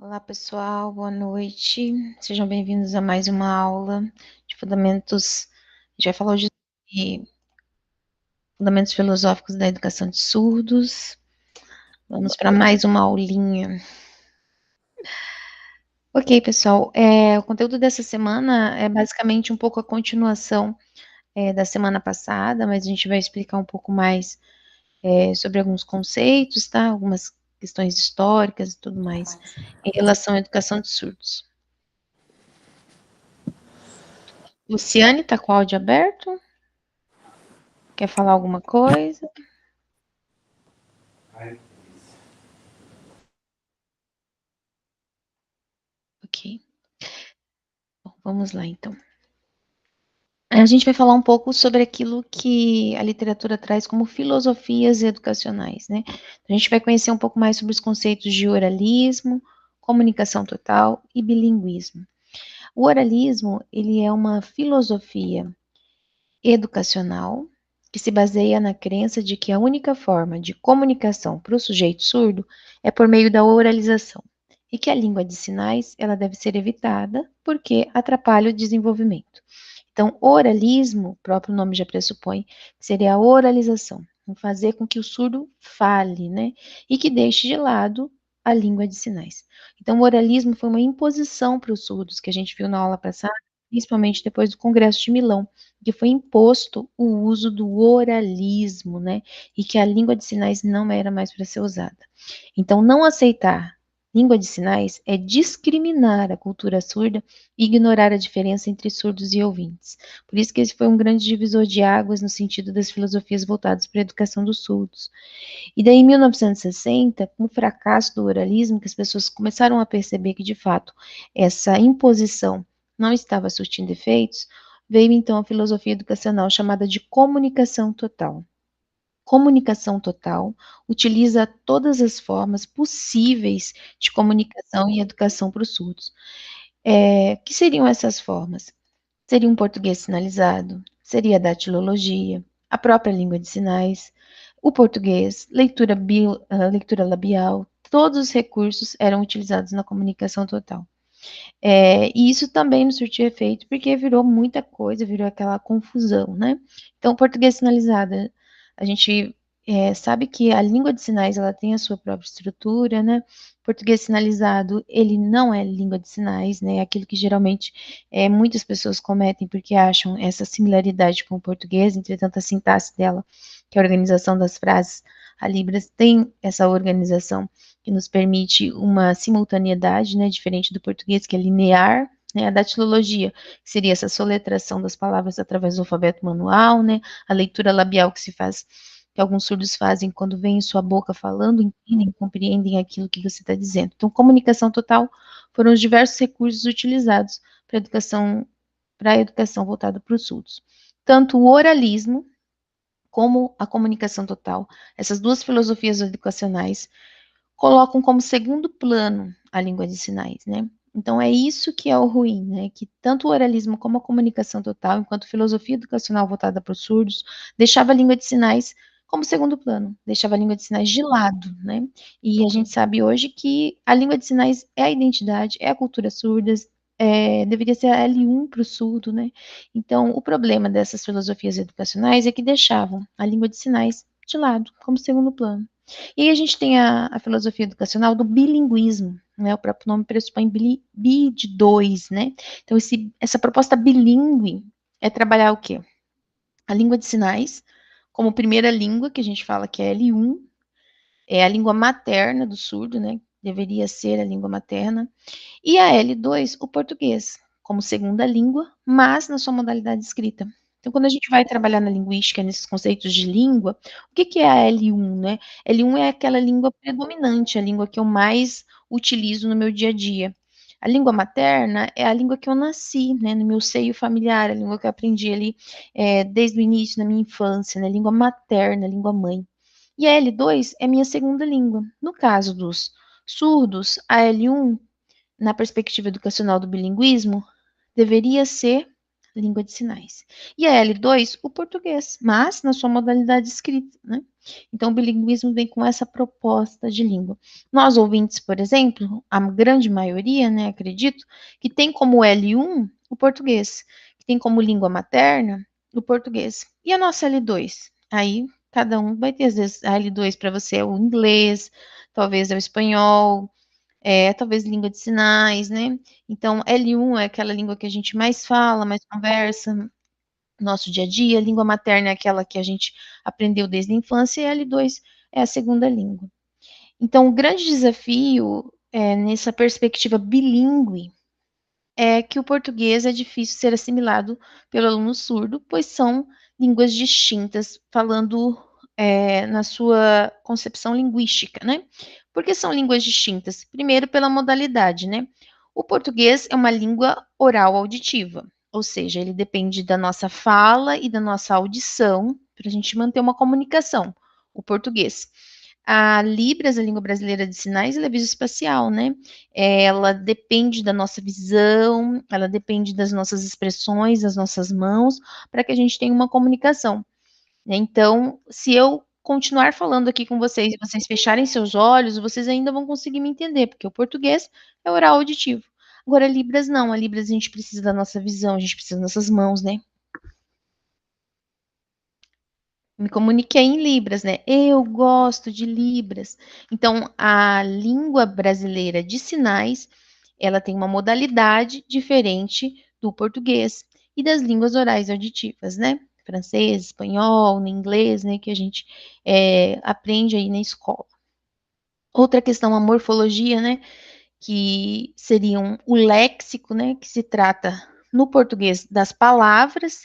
Olá, pessoal, boa noite. Sejam bem-vindos a mais uma aula de fundamentos. A gente vai falar hoje de fundamentos filosóficos da educação de surdos. Vamos para mais uma aulinha. Ok, pessoal, o conteúdo dessa semana é basicamente um pouco a continuação da semana passada, mas a gente vai explicar um pouco mais sobre alguns conceitos, tá? Algumas questões históricas e tudo mais em relação à educação de surdos. Luciane, está com o áudio aberto? Quer falar alguma coisa? Ok. Bom, vamos lá, então. A gente vai falar um pouco sobre aquilo que a literatura traz como filosofias educacionais, né? A gente vai conhecer um pouco mais sobre os conceitos de oralismo, comunicação total e bilinguismo. O oralismo, ele é uma filosofia educacional que se baseia na crença de que a única forma de comunicação para o sujeito surdo é por meio da oralização e que a língua de sinais ela deve ser evitada porque atrapalha o desenvolvimento. Então, oralismo, o próprio nome já pressupõe, que seria a oralização, fazer com que o surdo fale, né, e que deixe de lado a língua de sinais. Então, o oralismo foi uma imposição para os surdos, que a gente viu na aula passada, principalmente depois do Congresso de Milão, que foi imposto o uso do oralismo, né, e que a língua de sinais não era mais para ser usada. Então, não aceitar língua de sinais é discriminar a cultura surda e ignorar a diferença entre surdos e ouvintes. Por isso que esse foi um grande divisor de águas no sentido das filosofias voltadas para a educação dos surdos. E daí, em 1960, com o fracasso do oralismo, que as pessoas começaram a perceber que, de fato, essa imposição não estava surtindo efeitos, veio então a filosofia educacional chamada de comunicação total. Comunicação total utiliza todas as formas possíveis de comunicação e educação para os surdos. Que seriam essas formas? Seria um português sinalizado, seria a datilologia, a própria língua de sinais, o português, leitura labial, todos os recursos eram utilizados na comunicação total. E isso também não surtiu efeito, porque virou muita coisa, virou aquela confusão, né? Então, português sinalizado, a gente sabe que a língua de sinais, ela tem a sua própria estrutura, né? Português sinalizado, ele não é língua de sinais, né? Aquilo que geralmente muitas pessoas cometem porque acham essa similaridade com o português, entretanto, a sintaxe dela, que é a organização das frases, a Libras tem essa organização que nos permite uma simultaneidade, né, diferente do português, que é linear, né, a datilologia, que seria essa soletração das palavras através do alfabeto manual, né, a leitura labial que se faz, que alguns surdos fazem quando vem em sua boca falando, entendem, compreendem aquilo que você está dizendo. Então, comunicação total foram os diversos recursos utilizados para a educação voltada para os surdos. Tanto o oralismo, como a comunicação total, essas duas filosofias educacionais colocam como segundo plano a língua de sinais, né? Então é isso que é o ruim, né? Que tanto o oralismo como a comunicação total, enquanto filosofia educacional voltada para os surdos, deixava a língua de sinais como segundo plano, deixava a língua de sinais de lado, né? E a gente sabe hoje que a língua de sinais é a identidade, é a cultura surda, deveria ser a L1 para o surdo, né? Então, o problema dessas filosofias educacionais é que deixavam a língua de sinais de lado, como segundo plano. E aí a gente tem a filosofia educacional do bilinguismo, né? O próprio nome pressupõe bi de dois, né? Então, essa proposta bilíngue é trabalhar o quê? A língua de sinais, como primeira língua, que a gente fala que é L1, é a língua materna do surdo, né? Deveria ser a língua materna. E a L2, o português, como segunda língua, mas na sua modalidade escrita. Então, quando a gente vai trabalhar na linguística, nesses conceitos de língua, o que é a L1, né? L1 é aquela língua predominante, a língua que eu mais utilizo no meu dia a dia. A língua materna é a língua que eu nasci, né, no meu seio familiar, a língua que eu aprendi ali desde o início, na minha infância, né, língua materna, língua mãe. E a L2 é minha segunda língua. No caso dos surdos, a L1 na perspectiva educacional do bilinguismo, deveria ser língua de sinais. E a L2, o português, mas na sua modalidade escrita, né? Então, o bilinguismo vem com essa proposta de língua. Nós, ouvintes, por exemplo, a grande maioria, né, acredito, que tem como L1 o português, que tem como língua materna o português. E a nossa L2? Aí, cada um vai ter, às vezes, a L2 para você é o inglês, talvez é o espanhol, talvez língua de sinais, né? Então, L1 é aquela língua que a gente mais fala, mais conversa, no nosso dia a dia. Língua materna é aquela que a gente aprendeu desde a infância, e L2 é a segunda língua. Então, o grande desafio nessa perspectiva bilíngue é que o português é difícil ser assimilado pelo aluno surdo, pois são línguas distintas, falando na sua concepção linguística, né? Por que são línguas distintas? Primeiro, pela modalidade, né? O português é uma língua oral auditiva, ou seja, ele depende da nossa fala e da nossa audição para a gente manter uma comunicação, o português. A Libras, a língua brasileira de sinais, ela é visoespacial, né? Ela depende da nossa visão, ela depende das nossas expressões, das nossas mãos, para que a gente tenha uma comunicação, né? Então, se eu continuar falando aqui com vocês e vocês fecharem seus olhos, vocês ainda vão conseguir me entender, porque o português é oral auditivo. Agora, Libras não, a Libras a gente precisa da nossa visão, a gente precisa das nossas mãos, né? Me comuniquei em Libras, né? Eu gosto de Libras. Então, a língua brasileira de sinais, ela tem uma modalidade diferente do português e das línguas orais auditivas, né? Francês, espanhol, inglês, né? Que a gente aprende aí na escola. Outra questão, a morfologia, né? Que seriam o léxico, né, que se trata no português das palavras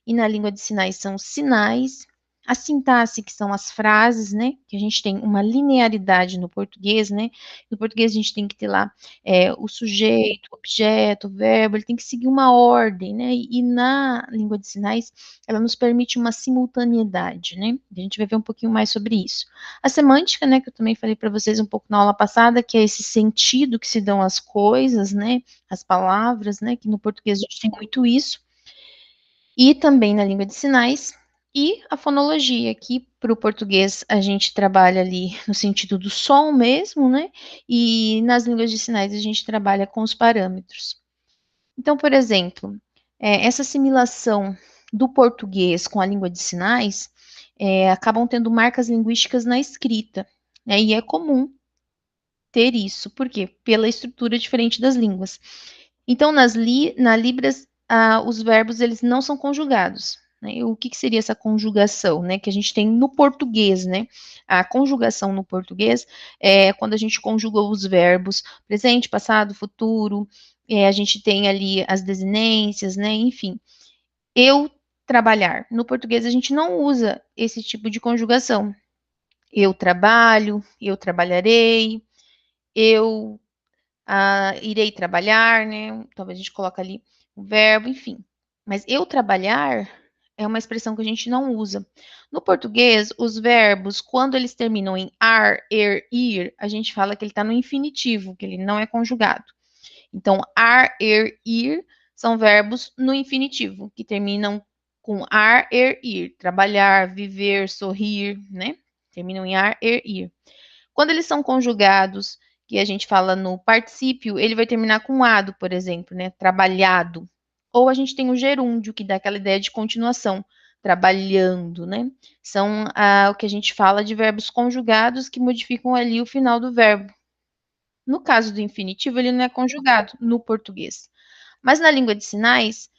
e na língua de sinais são os sinais, a sintaxe, que são as frases, né, que a gente tem uma linearidade no português, né, no português a gente tem que ter lá o sujeito, o objeto, o verbo, ele tem que seguir uma ordem, né, e na língua de sinais ela nos permite uma simultaneidade, né, a gente vai ver um pouquinho mais sobre isso. A semântica, né, que eu também falei para vocês um pouco na aula passada, que é esse sentido que se dão às coisas, né, as palavras, né, que no português a gente tem muito isso, e também na língua de sinais, e a fonologia, que para o português a gente trabalha ali no sentido do som mesmo, né, e nas línguas de sinais a gente trabalha com os parâmetros. Então, por exemplo, essa assimilação do português com a língua de sinais acabam tendo marcas linguísticas na escrita, né? E é comum ter isso. Por quê? Pela estrutura diferente das línguas. Então, na Libras, os verbos eles não são conjugados. Né? O que seria essa conjugação, né? Que a gente tem no português, né? A conjugação no português é quando a gente conjuga os verbos presente, passado, futuro. A gente tem ali as desinências, né? Enfim, eu trabalhar. No português a gente não usa esse tipo de conjugação. Eu trabalho, eu trabalharei, eu irei trabalhar, né? Talvez a gente coloque ali o verbo, enfim. Mas eu trabalhar é uma expressão que a gente não usa. No português, os verbos, quando eles terminam em ar, ir, a gente fala que ele está no infinitivo, que ele não é conjugado. Então, ar, ir são verbos no infinitivo, que terminam com ar, ir. Trabalhar, viver, sorrir, né? Terminam em ar, ir. Quando eles são conjugados, que a gente fala no particípio, ele vai terminar com ado, por exemplo, né? Trabalhado. Ou a gente tem o gerúndio, que dá aquela ideia de continuação, trabalhando, né? São o que a gente fala de verbos conjugados que modificam ali o final do verbo. No caso do infinitivo, ele não é conjugado no português. Mas na língua de sinais,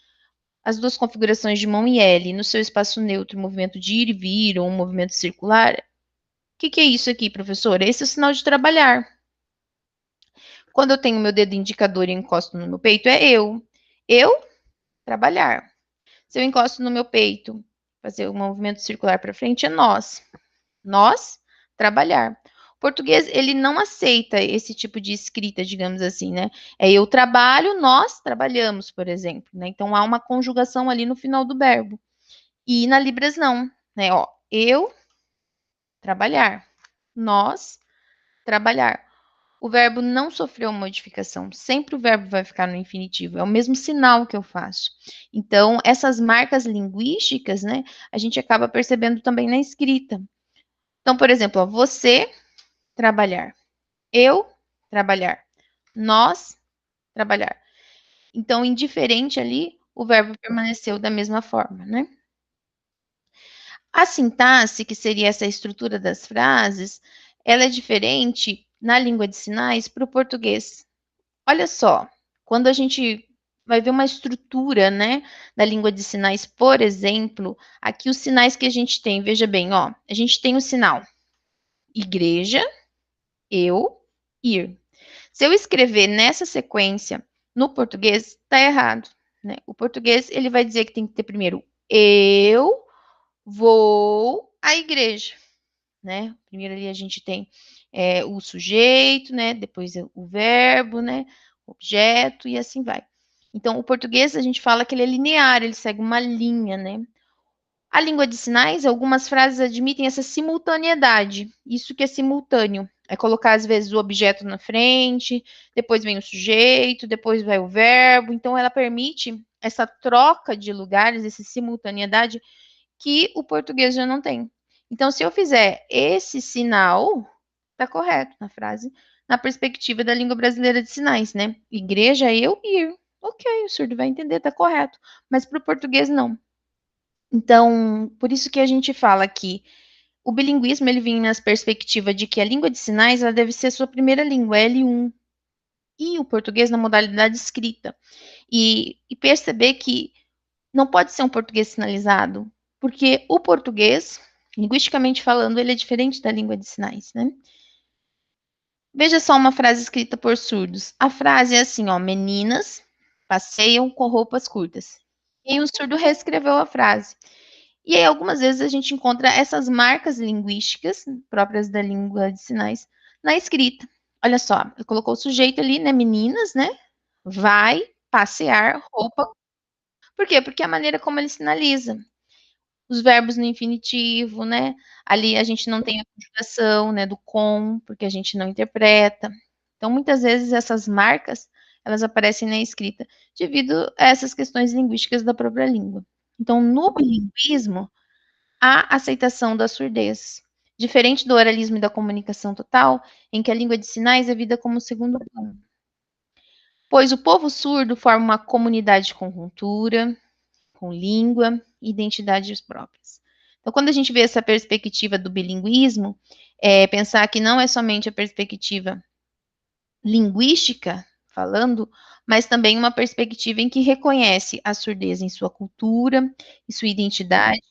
as duas configurações de mão e L, no seu espaço neutro, movimento de ir e vir ou um movimento circular, o que é isso aqui, professora? Esse é o sinal de trabalhar. Quando eu tenho meu dedo indicador e encosto no meu peito, é eu. Eu, trabalhar. Se eu encosto no meu peito, fazer um movimento circular para frente, é nós. Nós, trabalhar. O português, ele não aceita esse tipo de escrita, digamos assim, né? É eu trabalho, nós trabalhamos, por exemplo, né? Então, há uma conjugação ali no final do verbo. E na Libras, não, né? Ó, eu, trabalhar. Nós, trabalhar. o verbo não sofreu modificação, sempre o verbo vai ficar no infinitivo, é o mesmo sinal que eu faço. Então, essas marcas linguísticas, né, a gente acaba percebendo também na escrita. Então, por exemplo, ó, você trabalhar, eu trabalhar, nós trabalhar. Então, indiferente ali, o verbo permaneceu da mesma forma, né? A sintaxe, que seria essa estrutura das frases, ela é diferente na língua de sinais para o português. Olha só, quando a gente vai ver uma estrutura, né, da língua de sinais, por exemplo, aqui os sinais que a gente tem, veja bem, ó, a gente tem o sinal igreja, eu, ir. Se eu escrever nessa sequência no português, tá errado, né? O português, ele vai dizer que tem que ter primeiro eu vou à igreja, né? Primeiro ali a gente tem o sujeito, né? Depois o verbo, né? O objeto e assim vai. Então, o português a gente fala que ele é linear, ele segue uma linha, né? A língua de sinais, algumas frases admitem essa simultaneidade. Isso que é simultâneo. É colocar, às vezes, o objeto na frente, depois vem o sujeito, depois vai o verbo. Então, ela permite essa troca de lugares, essa simultaneidade, que o português já não tem. Então, se eu fizer esse sinal, tá correto na frase, na perspectiva da língua brasileira de sinais, né? Igreja, eu, ir. Ok, o surdo vai entender, tá correto. Mas para o português, não. Então, por isso que a gente fala que o bilinguismo ele vem nas perspectiva de que a língua de sinais ela deve ser sua primeira língua, L1, e o português na modalidade escrita. E perceber que não pode ser um português sinalizado, porque o português, linguisticamente falando, ele é diferente da língua de sinais, né? Veja só uma frase escrita por surdos. A frase é assim, ó, meninas passeiam com roupas curtas. E o surdo reescreveu a frase. E aí, algumas vezes, a gente encontra essas marcas linguísticas próprias da língua de sinais na escrita. Olha só, ele colocou o sujeito ali, né? Meninas, né? Vai passear roupa. Por quê? Porque é a maneira como ele sinaliza. Os verbos no infinitivo, né? Ali a gente não tem a conjugação, né, do com, porque a gente não interpreta. Então, muitas vezes essas marcas, elas aparecem na escrita devido a essas questões linguísticas da própria língua. Então, no bilinguismo, há aceitação da surdez, diferente do oralismo e da comunicação total, em que a língua de sinais é vista como segundo plano. Pois o povo surdo forma uma comunidade com cultura, com língua e identidades próprias. Então, quando a gente vê essa perspectiva do bilinguismo, pensar que não é somente a perspectiva linguística falando, mas também uma perspectiva em que reconhece a surdez em sua cultura, em sua identidade,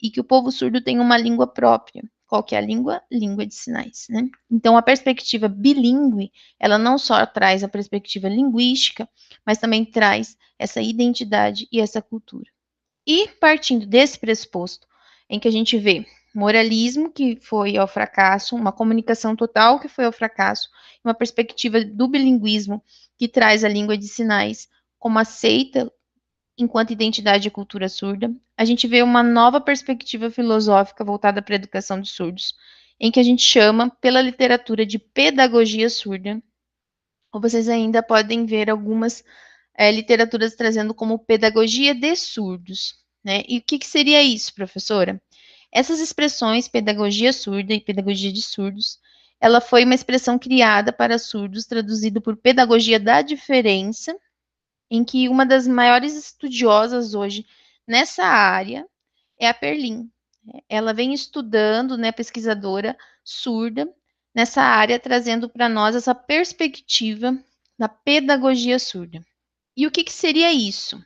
e que o povo surdo tem uma língua própria. Qual que é a língua? Língua de sinais, né? Então, a perspectiva bilíngue, ela não só traz a perspectiva linguística, mas também traz essa identidade e essa cultura. E partindo desse pressuposto, em que a gente vê moralismo, que foi ao fracasso, uma comunicação total, que foi ao fracasso, uma perspectiva do bilinguismo, que traz a língua de sinais como aceita enquanto identidade e cultura surda, a gente vê uma nova perspectiva filosófica voltada para a educação dos surdos, em que a gente chama, pela literatura, de pedagogia surda, ou vocês ainda podem ver algumas literaturas trazendo como pedagogia de surdos, né? E o que, que seria isso, professora? Essas expressões, pedagogia surda e pedagogia de surdos, ela foi uma expressão criada para surdos, traduzido por pedagogia da diferença, em que uma das maiores estudiosas hoje nessa área é a Perlin. Ela vem estudando, né, pesquisadora surda nessa área, trazendo para nós essa perspectiva da pedagogia surda. E o que, que seria isso?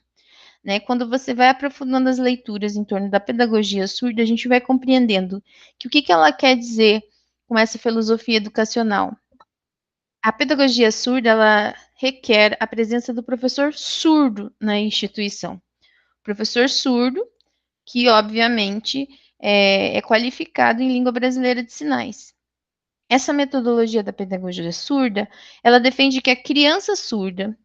Né? Quando você vai aprofundando as leituras em torno da pedagogia surda, a gente vai compreendendo que o que, que ela quer dizer com essa filosofia educacional. A pedagogia surda, ela requer a presença do professor surdo na instituição. Professor surdo, que obviamente é qualificado em língua brasileira de sinais. Essa metodologia da pedagogia surda, ela defende que a criança surda,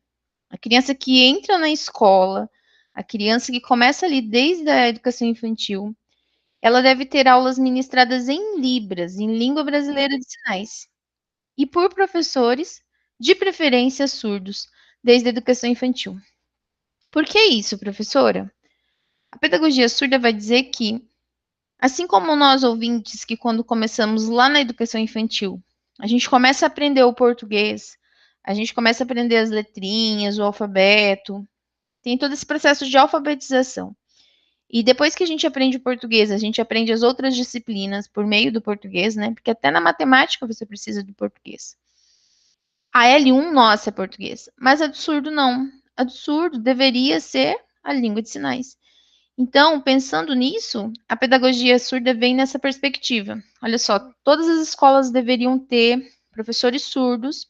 a criança que entra na escola, a criança que começa ali desde a educação infantil, ela deve ter aulas ministradas em Libras, em língua brasileira de sinais. e por professores, de preferência surdos, desde a educação infantil. Por que isso, professora? A pedagogia surda vai dizer que, assim como nós ouvintes que quando começamos lá na educação infantil, a gente começa a aprender o português, a gente começa a aprender as letrinhas, o alfabeto, tem todo esse processo de alfabetização. E depois que a gente aprende o português, a gente aprende as outras disciplinas por meio do português, né? Porque até na matemática você precisa do português. A L1 nossa é português, mas a do surdo não. A do surdo deveria ser a língua de sinais. Então, pensando nisso, a pedagogia surda vem nessa perspectiva. Olha só, todas as escolas deveriam ter professores surdos.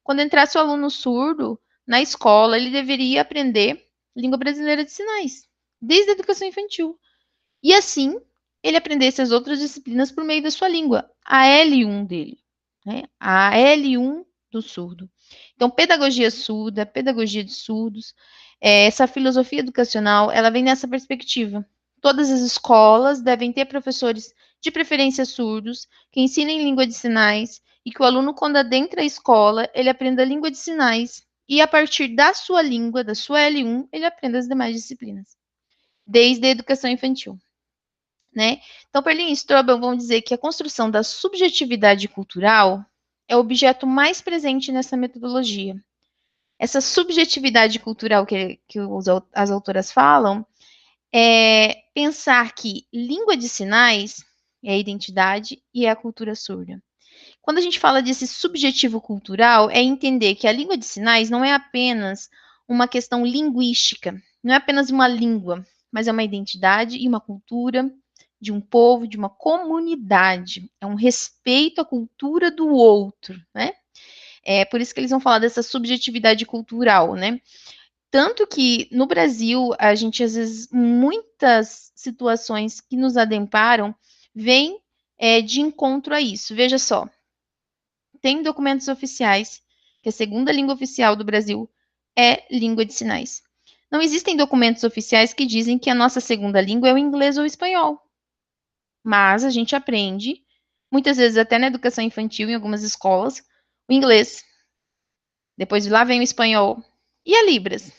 Quando entrasse o aluno surdo na escola, ele deveria aprender língua brasileira de sinais, desde a educação infantil. E assim, ele aprendesse as outras disciplinas por meio da sua língua, a L1 dele, né? A L1 do surdo. Então, pedagogia surda, pedagogia de surdos, essa filosofia educacional, ela vem nessa perspectiva. Todas as escolas devem ter professores de preferência surdos, que ensinem língua de sinais, e que o aluno, quando adentra a escola, ele aprenda a língua de sinais, e a partir da sua língua, da sua L1, ele aprenda as demais disciplinas, desde a educação infantil. Né? Então, Perlin e Strobel vão dizer que a construção da subjetividade cultural é o objeto mais presente nessa metodologia. Essa subjetividade cultural que as autoras falam é pensar que língua de sinais é a identidade e é a cultura surda. Quando a gente fala desse subjetivo cultural, é entender que a língua de sinais não é apenas uma questão linguística, não é apenas uma língua, mas é uma identidade e uma cultura de um povo, de uma comunidade. É um respeito à cultura do outro, né? É por isso que eles vão falar dessa subjetividade cultural, né? Tanto que no Brasil, a gente, às vezes, muitas situações que nos ademparam vêm de encontro a isso. Veja só, tem documentos oficiais que a segunda língua oficial do Brasil é língua de sinais. Não existem documentos oficiais que dizem que a nossa segunda língua é o inglês ou o espanhol. Mas a gente aprende, muitas vezes até na educação infantil, em algumas escolas, o inglês. Depois de lá vem o espanhol. E a Libras?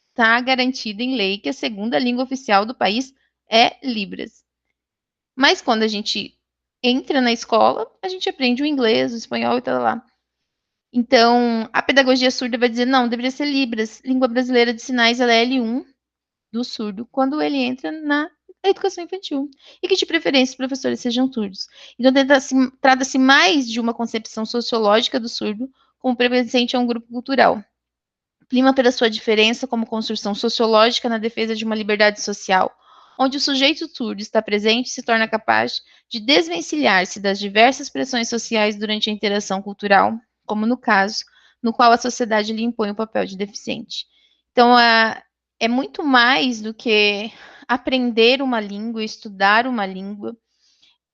Está garantido em lei que a segunda língua oficial do país é Libras. Mas quando a gente entra na escola, a gente aprende o inglês, o espanhol e tal lá. Então, a pedagogia surda vai dizer, não, deveria ser Libras. Língua brasileira de sinais, ela é L1 do surdo, quando ele entra na educação infantil. E que, de preferência, os professores sejam surdos. Então, trata-se mais de uma concepção sociológica do surdo como pertencente a um grupo cultural. Prima pela sua diferença como construção sociológica na defesa de uma liberdade social, onde o sujeito surdo está presente e se torna capaz de desvencilhar-se das diversas pressões sociais durante a interação cultural, como no caso, no qual a sociedade lhe impõe o papel de deficiente. Então, é muito mais do que aprender uma língua, estudar uma língua,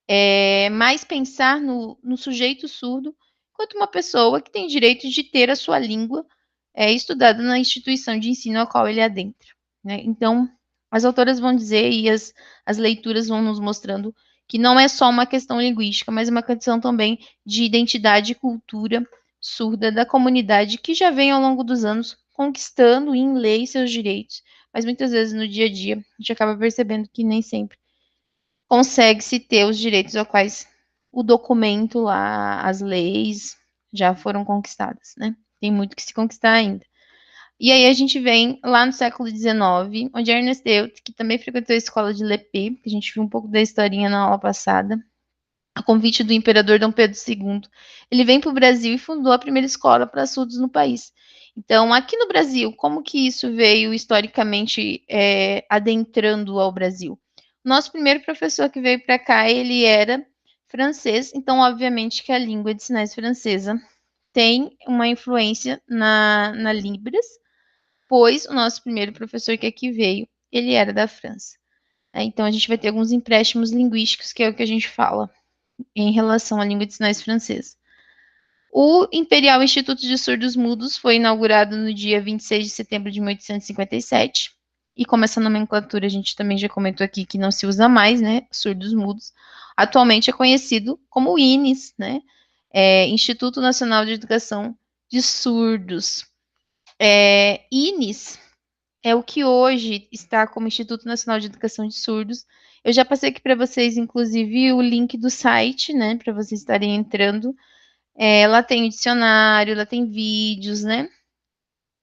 é mais pensar no sujeito surdo quanto uma pessoa que tem direito de ter a sua língua estudada na instituição de ensino a qual ele adentra. Né? Então, as autoras vão dizer e as leituras vão nos mostrando que não é só uma questão linguística, mas uma questão também de identidade e cultura surda da comunidade que já vem ao longo dos anos conquistando em lei seus direitos, mas muitas vezes no dia a dia a gente acaba percebendo que nem sempre consegue-se ter os direitos aos quais o documento lá, as leis já foram conquistadas, né? Tem muito que se conquistar ainda. E aí a gente vem lá no século XIX, onde Ernest Euth, que também frequentou a escola de Lepê, que a gente viu um pouco da historinha na aula passada, a convite do imperador Dom Pedro II, ele vem para o Brasil e fundou a primeira escola para surdos no país. Então, aqui no Brasil, como que isso veio historicamente adentrando ao Brasil? Nosso primeiro professor que veio para cá, ele era francês, então, obviamente, que a língua de sinais francesa tem uma influência na Libras, pois o nosso primeiro professor que aqui veio, ele era da França. Então, a gente vai ter alguns empréstimos linguísticos, que é o que a gente fala em relação à língua de sinais francesa. O Imperial Instituto de Surdos Mudos foi inaugurado no dia 26 de setembro de 1857. E como essa nomenclatura a gente também já comentou aqui que não se usa mais, né, surdos mudos, atualmente é conhecido como INES, né, Instituto Nacional de Educação de Surdos. INES é o que hoje está como Instituto Nacional de Educação de Surdos. Eu já passei aqui para vocês, inclusive, o link do site, né, para vocês estarem entrando. Lá tem o dicionário, lá tem vídeos, né?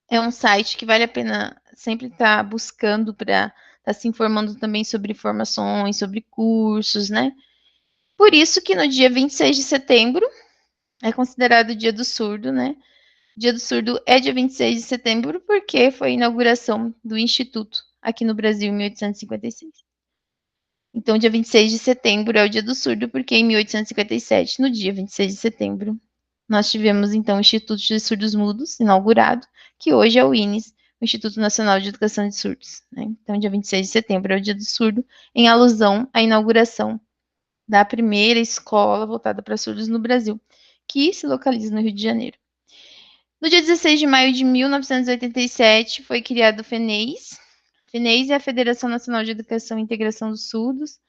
É um site que vale a pena sempre estar buscando para estar se informando também sobre formações, sobre cursos, né? Por isso que no dia 26 de setembro é considerado o Dia do Surdo, né? O Dia do Surdo é dia 26 de setembro porque foi a inauguração do Instituto aqui no Brasil em 1856. Então, dia 26 de setembro é o Dia do Surdo porque em 1857, no dia 26 de setembro, nós tivemos então o Instituto de Surdos Mudos inaugurado, que hoje é o INES, o Instituto Nacional de Educação de Surdos, né? Então, dia 26 de setembro é o Dia do Surdo, em alusão à inauguração da primeira escola voltada para surdos no Brasil, que se localiza no Rio de Janeiro. No dia 16 de maio de 1987, foi criado o FENEIS. FENEIS é a Federação Nacional de Educação e Integração dos Surdos.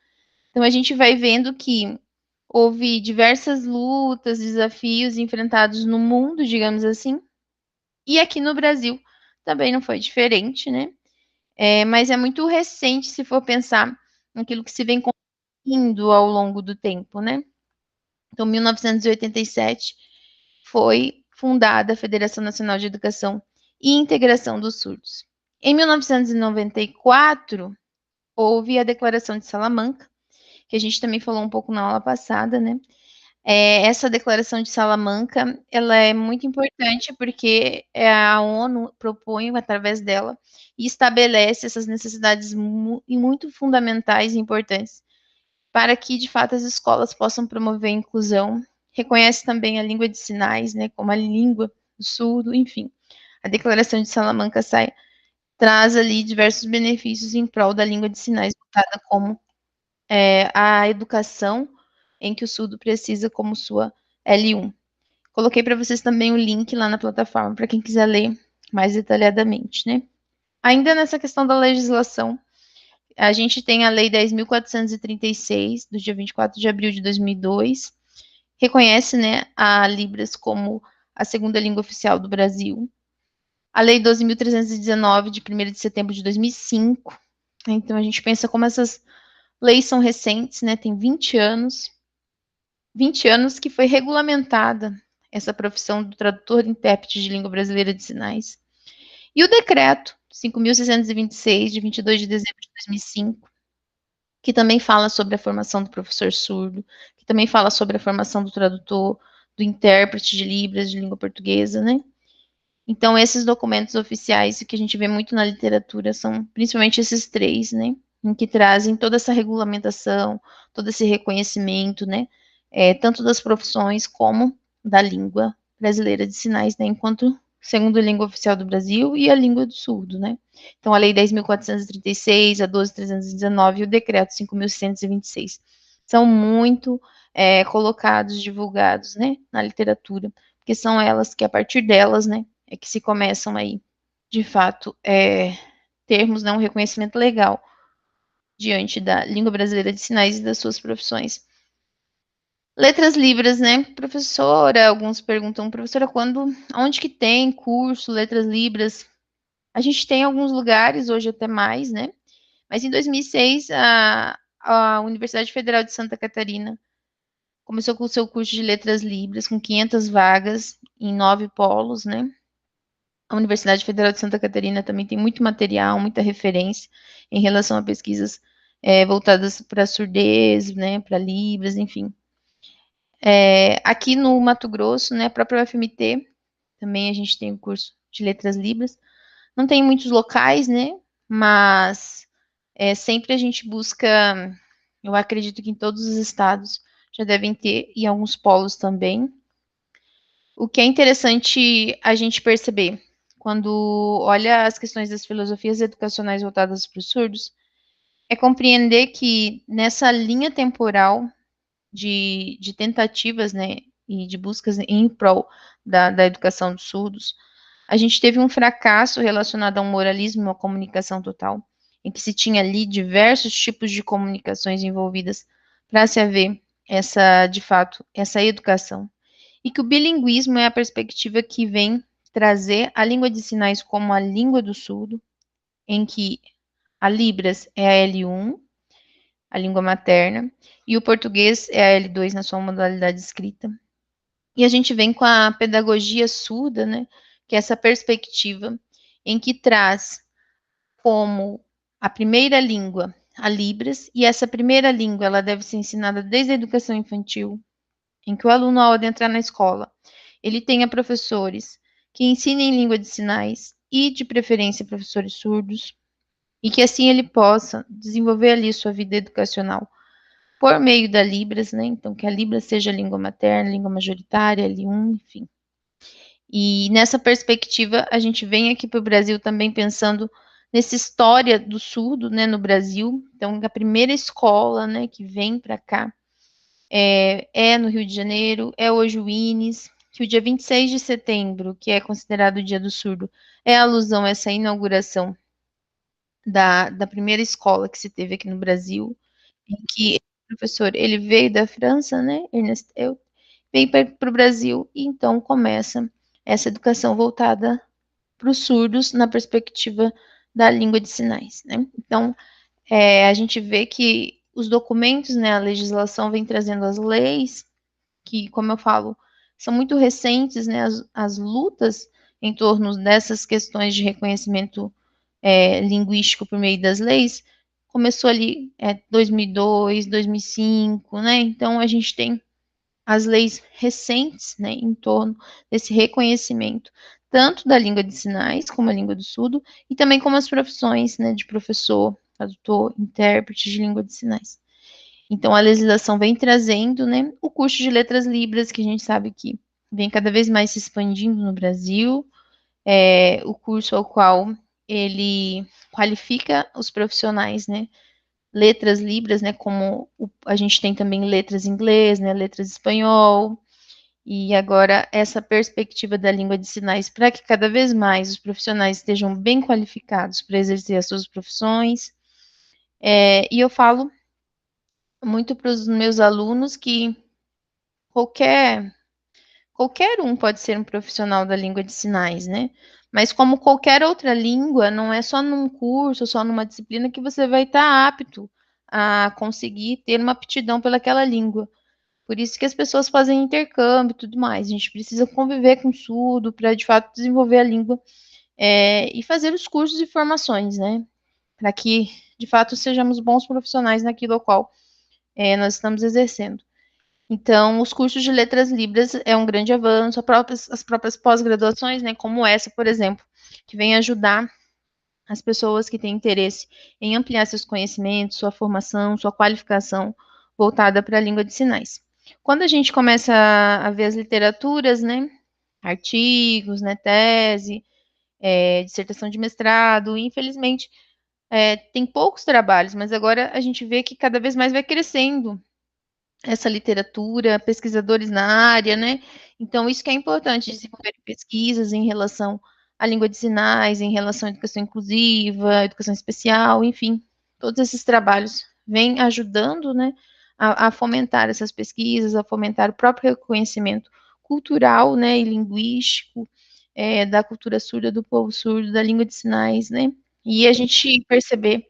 Então, a gente vai vendo que houve diversas lutas, desafios enfrentados no mundo, digamos assim, e aqui no Brasil também não foi diferente, né? Mas é muito recente se for pensar naquilo que se vem construindo ao longo do tempo, né? Então, 1987 foi fundada a Federação Nacional de Educação e Integração dos Surdos. Em 1994, houve a Declaração de Salamanca, que a gente também falou um pouco na aula passada, né? Essa Declaração de Salamanca, ela é muito importante porque a ONU propõe, através dela, e estabelece essas necessidades muito fundamentais e importantes para que, de fato, as escolas possam promover a inclusão. Reconhece também a língua de sinais, né, como a língua do surdo, enfim. A Declaração de Salamanca traz ali diversos benefícios em prol da língua de sinais, voltada como a educação em que o surdo precisa como sua L1. Coloquei para vocês também o link lá na plataforma para quem quiser ler mais detalhadamente, né? Ainda nessa questão da legislação, a gente tem a Lei 10.436, do dia 24 de abril de 2002, reconhece, né, a Libras como a segunda língua oficial do Brasil. A Lei 12.319, de 1º de setembro de 2005. Então, a gente pensa como essas leis são recentes, né, tem 20 anos. 20 anos que foi regulamentada essa profissão do tradutor e intérprete de língua brasileira de sinais. E o decreto 5.626, de 22 de dezembro de 2005, que também fala sobre a formação do professor surdo, que também fala sobre a formação do tradutor, do intérprete de Libras, de língua portuguesa, né? Então, esses documentos oficiais que a gente vê muito na literatura são principalmente esses três, né? Em que trazem toda essa regulamentação, todo esse reconhecimento, né? Tanto das profissões como da língua brasileira de sinais, né? Enquanto segunda língua oficial do Brasil e a língua do surdo, né? Então, a Lei 10.436, a 12.319 e o Decreto 5.626 são muito colocados, divulgados, né? Na literatura, porque são elas que, a partir delas, né? É que se começam aí, de fato, termos, né, um reconhecimento legal diante da língua brasileira de sinais e das suas profissões. Letras Libras, né, professora, alguns perguntam, professora, onde que tem curso Letras Libras? A gente tem alguns lugares, hoje até mais, né, mas em 2006, a Universidade Federal de Santa Catarina começou com o seu curso de Letras Libras, com 500 vagas em 9 polos, né, a Universidade Federal de Santa Catarina também tem muito material, muita referência em relação a pesquisas voltadas para surdez, né, para Libras, enfim. Aqui no Mato Grosso, né, a própria UFMT, também a gente tem o curso de Letras Libras. Não tem muitos locais, né, mas sempre a gente busca, eu acredito que em todos os estados já devem ter, e alguns polos também. O que é interessante a gente perceber quando olha as questões das filosofias educacionais voltadas para os surdos, é compreender que nessa linha temporal de tentativas, né, e de buscas em prol da educação dos surdos, a gente teve um fracasso relacionado a um moralismo e uma comunicação total, em que se tinha ali diversos tipos de comunicações envolvidas para se haver essa, de fato, essa educação. e que o bilinguismo é a perspectiva que vem trazer a língua de sinais como a língua do surdo, em que a Libras é a L1, a língua materna, e o português é a L2 na sua modalidade escrita. E a gente vem com a pedagogia surda, né, que é essa perspectiva em que traz como a primeira língua a Libras, e essa primeira língua ela deve ser ensinada desde a educação infantil, em que o aluno, ao entrar na escola, ele tenha professores que ensinem língua de sinais e, de preferência, professores surdos, e que assim ele possa desenvolver ali sua vida educacional por meio da Libras, né? Então, que a Libras seja a língua materna, língua majoritária, L1, enfim. E nessa perspectiva, a gente vem aqui para o Brasil também pensando nessa história do surdo, né, no Brasil. Então, a primeira escola, né, que vem para cá é no Rio de Janeiro, é hoje o INES, que o dia 26 de setembro, que é considerado o Dia do Surdo, é alusão a essa inauguração da primeira escola que se teve aqui no Brasil, em que o professor, ele veio da França, né, Ernest Euth, veio para o Brasil, e então começa essa educação voltada para os surdos na perspectiva da língua de sinais, né. Então, a gente vê que os documentos, né, a legislação vem trazendo as leis, que, como eu falo, são muito recentes, né, as lutas em torno dessas questões de reconhecimento linguístico por meio das leis, começou ali 2002, 2005, né? Então a gente tem as leis recentes, né, em torno desse reconhecimento, tanto da língua de sinais, como a língua do surdo, e também como as profissões, né, de professor, tradutor, intérprete de língua de sinais. Então a legislação vem trazendo, né, o curso de letras libras, que a gente sabe que vem cada vez mais se expandindo no Brasil, o curso ao qual ele qualifica os profissionais, né? Letras libras, né? Como a gente tem também letras em inglês, né? Letras espanhol. E agora essa perspectiva da língua de sinais para que cada vez mais os profissionais estejam bem qualificados para exercer as suas profissões. E eu falo muito para os meus alunos que qualquer qualquer um pode ser um profissional da língua de sinais, né? Mas como qualquer outra língua, não é só num curso, só numa disciplina que você vai estar apto a conseguir ter uma aptidão pelaquela língua. Por isso que as pessoas fazem intercâmbio e tudo mais. A gente precisa conviver com surdo para, de fato, desenvolver a língua e fazer os cursos e formações, né? Para que, de fato, sejamos bons profissionais naquilo ao qual nós estamos exercendo. Então, os cursos de letras libras é um grande avanço, as próprias pós-graduações, né, como essa, por exemplo, que vem ajudar as pessoas que têm interesse em ampliar seus conhecimentos, sua formação, sua qualificação voltada para a língua de sinais. Quando a gente começa a ver as literaturas, né, artigos, né, tese, dissertação de mestrado, infelizmente, tem poucos trabalhos, mas agora a gente vê que cada vez mais vai crescendo essa literatura, pesquisadores na área, né? Então, isso que é importante, desenvolver pesquisas em relação à língua de sinais, em relação à educação inclusiva, educação especial, enfim, todos esses trabalhos vêm ajudando, né, a fomentar essas pesquisas, a fomentar o próprio reconhecimento cultural, né, e linguístico, da cultura surda, do povo surdo, da língua de sinais, né? E a gente perceber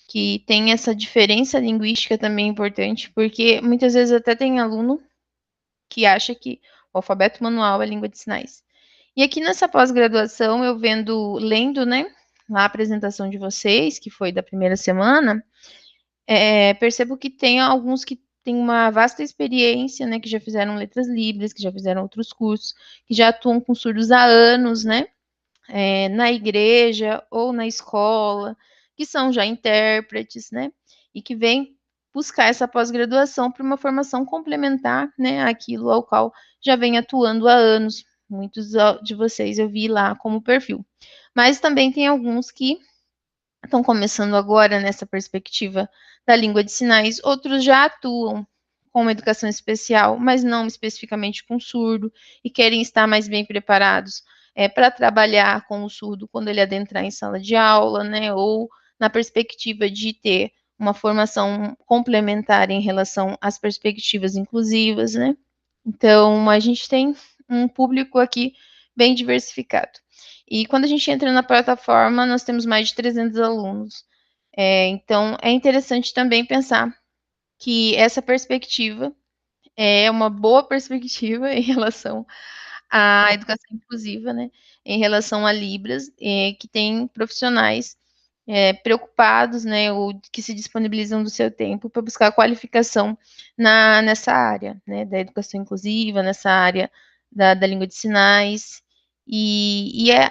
que tem essa diferença linguística também importante, porque muitas vezes até tem aluno que acha que o alfabeto manual é língua de sinais. E aqui nessa pós-graduação, eu lendo, né, a apresentação de vocês, que foi da primeira semana, percebo que tem alguns que têm uma vasta experiência, né, que já fizeram letras libras, que já fizeram outros cursos, que já atuam com surdos há anos, né, na igreja ou na escola, que são já intérpretes, né? E que vêm buscar essa pós-graduação para uma formação complementar, né? Aquilo ao qual já vem atuando há anos. Muitos de vocês eu vi lá como perfil. Mas também tem alguns que estão começando agora nessa perspectiva da língua de sinais, outros já atuam com uma educação especial, mas não especificamente com surdo, e querem estar mais bem preparados para trabalhar com o surdo quando ele adentrar em sala de aula, né, ou na perspectiva de ter uma formação complementar em relação às perspectivas inclusivas, né. Então, a gente tem um público aqui bem diversificado. E quando a gente entra na plataforma, nós temos mais de 300 alunos. Então, é interessante também pensar que essa perspectiva é uma boa perspectiva em relação à educação inclusiva, né? Em relação a Libras, que tem profissionais preocupados, né, ou que se disponibilizam do seu tempo para buscar qualificação nessa área, né, da educação inclusiva, nessa área da língua de sinais,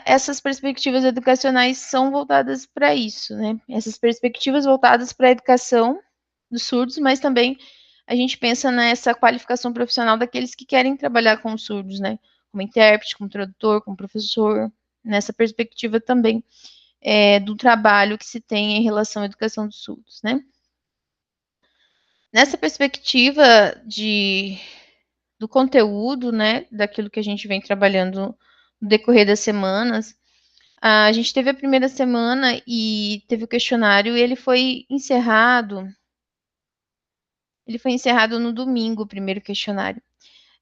essas perspectivas educacionais são voltadas para isso, né, essas perspectivas voltadas para a educação dos surdos, mas também a gente pensa nessa qualificação profissional daqueles que querem trabalhar com os surdos, né, como intérprete, como tradutor, como professor, nessa perspectiva também do trabalho que se tem em relação à educação dos surdos, né? Nessa perspectiva do conteúdo, né, daquilo que a gente vem trabalhando no decorrer das semanas, a gente teve a primeira semana e teve o questionário e ele foi encerrado no domingo, o primeiro questionário.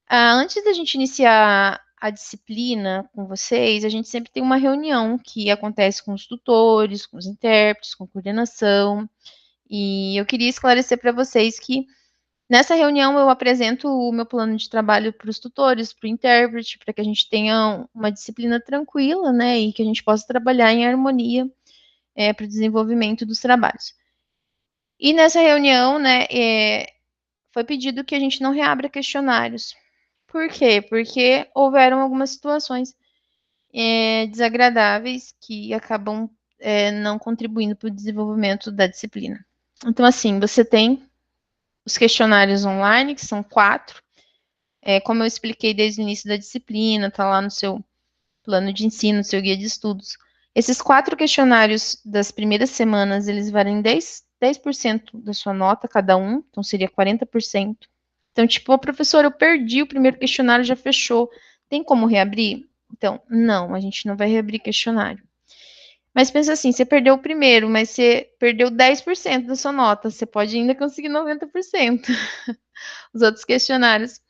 Antes da gente iniciar a disciplina com vocês, a gente sempre tem uma reunião que acontece com os tutores, com os intérpretes, com coordenação. E eu queria esclarecer para vocês que nessa reunião eu apresento o meu plano de trabalho para os tutores, para o intérprete, para que a gente tenha uma disciplina tranquila, né, e que a gente possa trabalhar em harmonia para o desenvolvimento dos trabalhos. E nessa reunião, né, foi pedido que a gente não reabra questionários. Por quê? Porque houveram algumas situações desagradáveis que acabam não contribuindo para o desenvolvimento da disciplina. Então, assim, você tem os questionários online, que são 4, como eu expliquei desde o início da disciplina, está lá no seu plano de ensino, no seu guia de estudos. Esses 4 questionários das primeiras semanas, eles valem 10% da sua nota cada um, então seria 40%. Então, tipo, professor, eu perdi o primeiro questionário, já fechou. Tem como reabrir? Então, não, a gente não vai reabrir questionário. Mas pensa assim, você perdeu o primeiro, mas você perdeu 10% da sua nota, você pode ainda conseguir 90%. Os outros questionários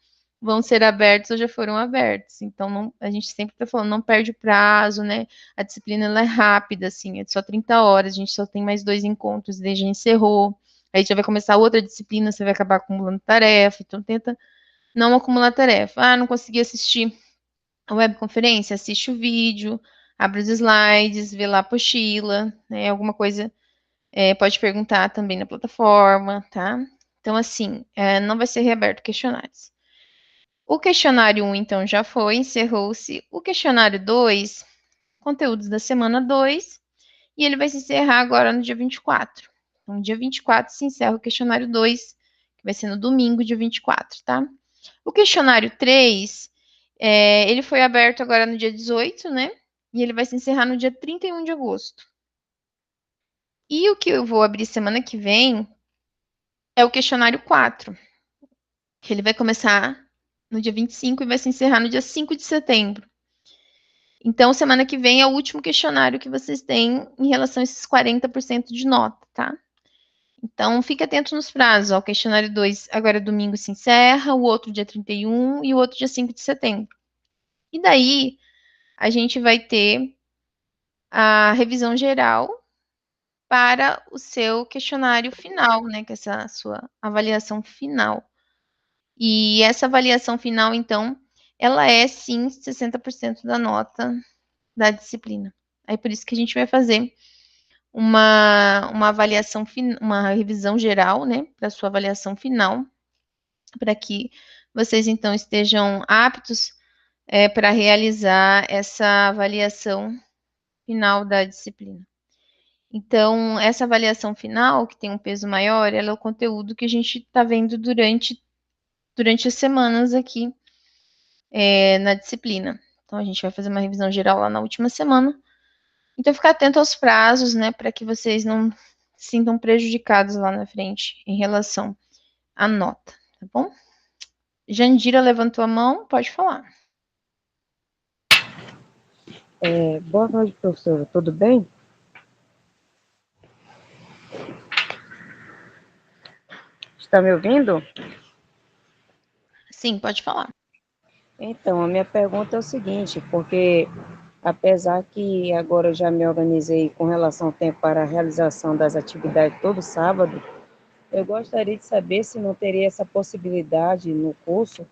vão ser abertos ou já foram abertos. Então, a gente sempre está falando, não perde o prazo, né? A disciplina ela é rápida, assim, é só 30 horas, a gente só tem mais 2 encontros, daí já encerrou. Aí já vai começar outra disciplina, você vai acabar acumulando tarefa, então tenta não acumular tarefa. Não consegui assistir a webconferência, assiste o vídeo, abre os slides, vê lá a apostila, né? Alguma coisa pode perguntar também na plataforma, tá? Então, assim, não vai ser reaberto questionários. O questionário 1, então, já foi, encerrou-se. O questionário 2, conteúdos da semana 2, e ele vai se encerrar agora no dia 24. Então, no dia 24 se encerra o questionário 2, que vai ser no domingo, dia 24, tá? O questionário 3, ele foi aberto agora no dia 18, né? E ele vai se encerrar no dia 31 de agosto. E o que eu vou abrir semana que vem é o questionário 4, que ele vai começar no dia 25 e vai se encerrar no dia 5 de setembro. Então, semana que vem é o último questionário que vocês têm em relação a esses 40% de nota, tá? Então, fique atento nos prazos. Ó, o questionário 2 agora domingo se encerra, o outro dia 31 e o outro dia 5 de setembro. E daí, a gente vai ter a revisão geral para o seu questionário final, né? Que é essa sua avaliação final. E essa avaliação final, então, ela é sim 60% da nota da disciplina. Aí por isso que a gente vai fazer uma avaliação, uma revisão geral, né, para sua avaliação final, para que vocês então estejam aptos para realizar essa avaliação final da disciplina. Então, essa avaliação final, que tem um peso maior, ela é o conteúdo que a gente está vendo durante as semanas aqui na disciplina. Então, a gente vai fazer uma revisão geral lá na última semana. Então, ficar atento aos prazos, né, para que vocês não se sintam prejudicados lá na frente em relação à nota, tá bom? Jandira levantou a mão, pode falar. Boa noite, professora. Tudo bem? Está me ouvindo? Sim, pode falar. Então, a minha pergunta é o seguinte, porque apesar que agora eu já me organizei com relação ao tempo para a realização das atividades todo sábado, eu gostaria de saber se não teria essa possibilidade no curso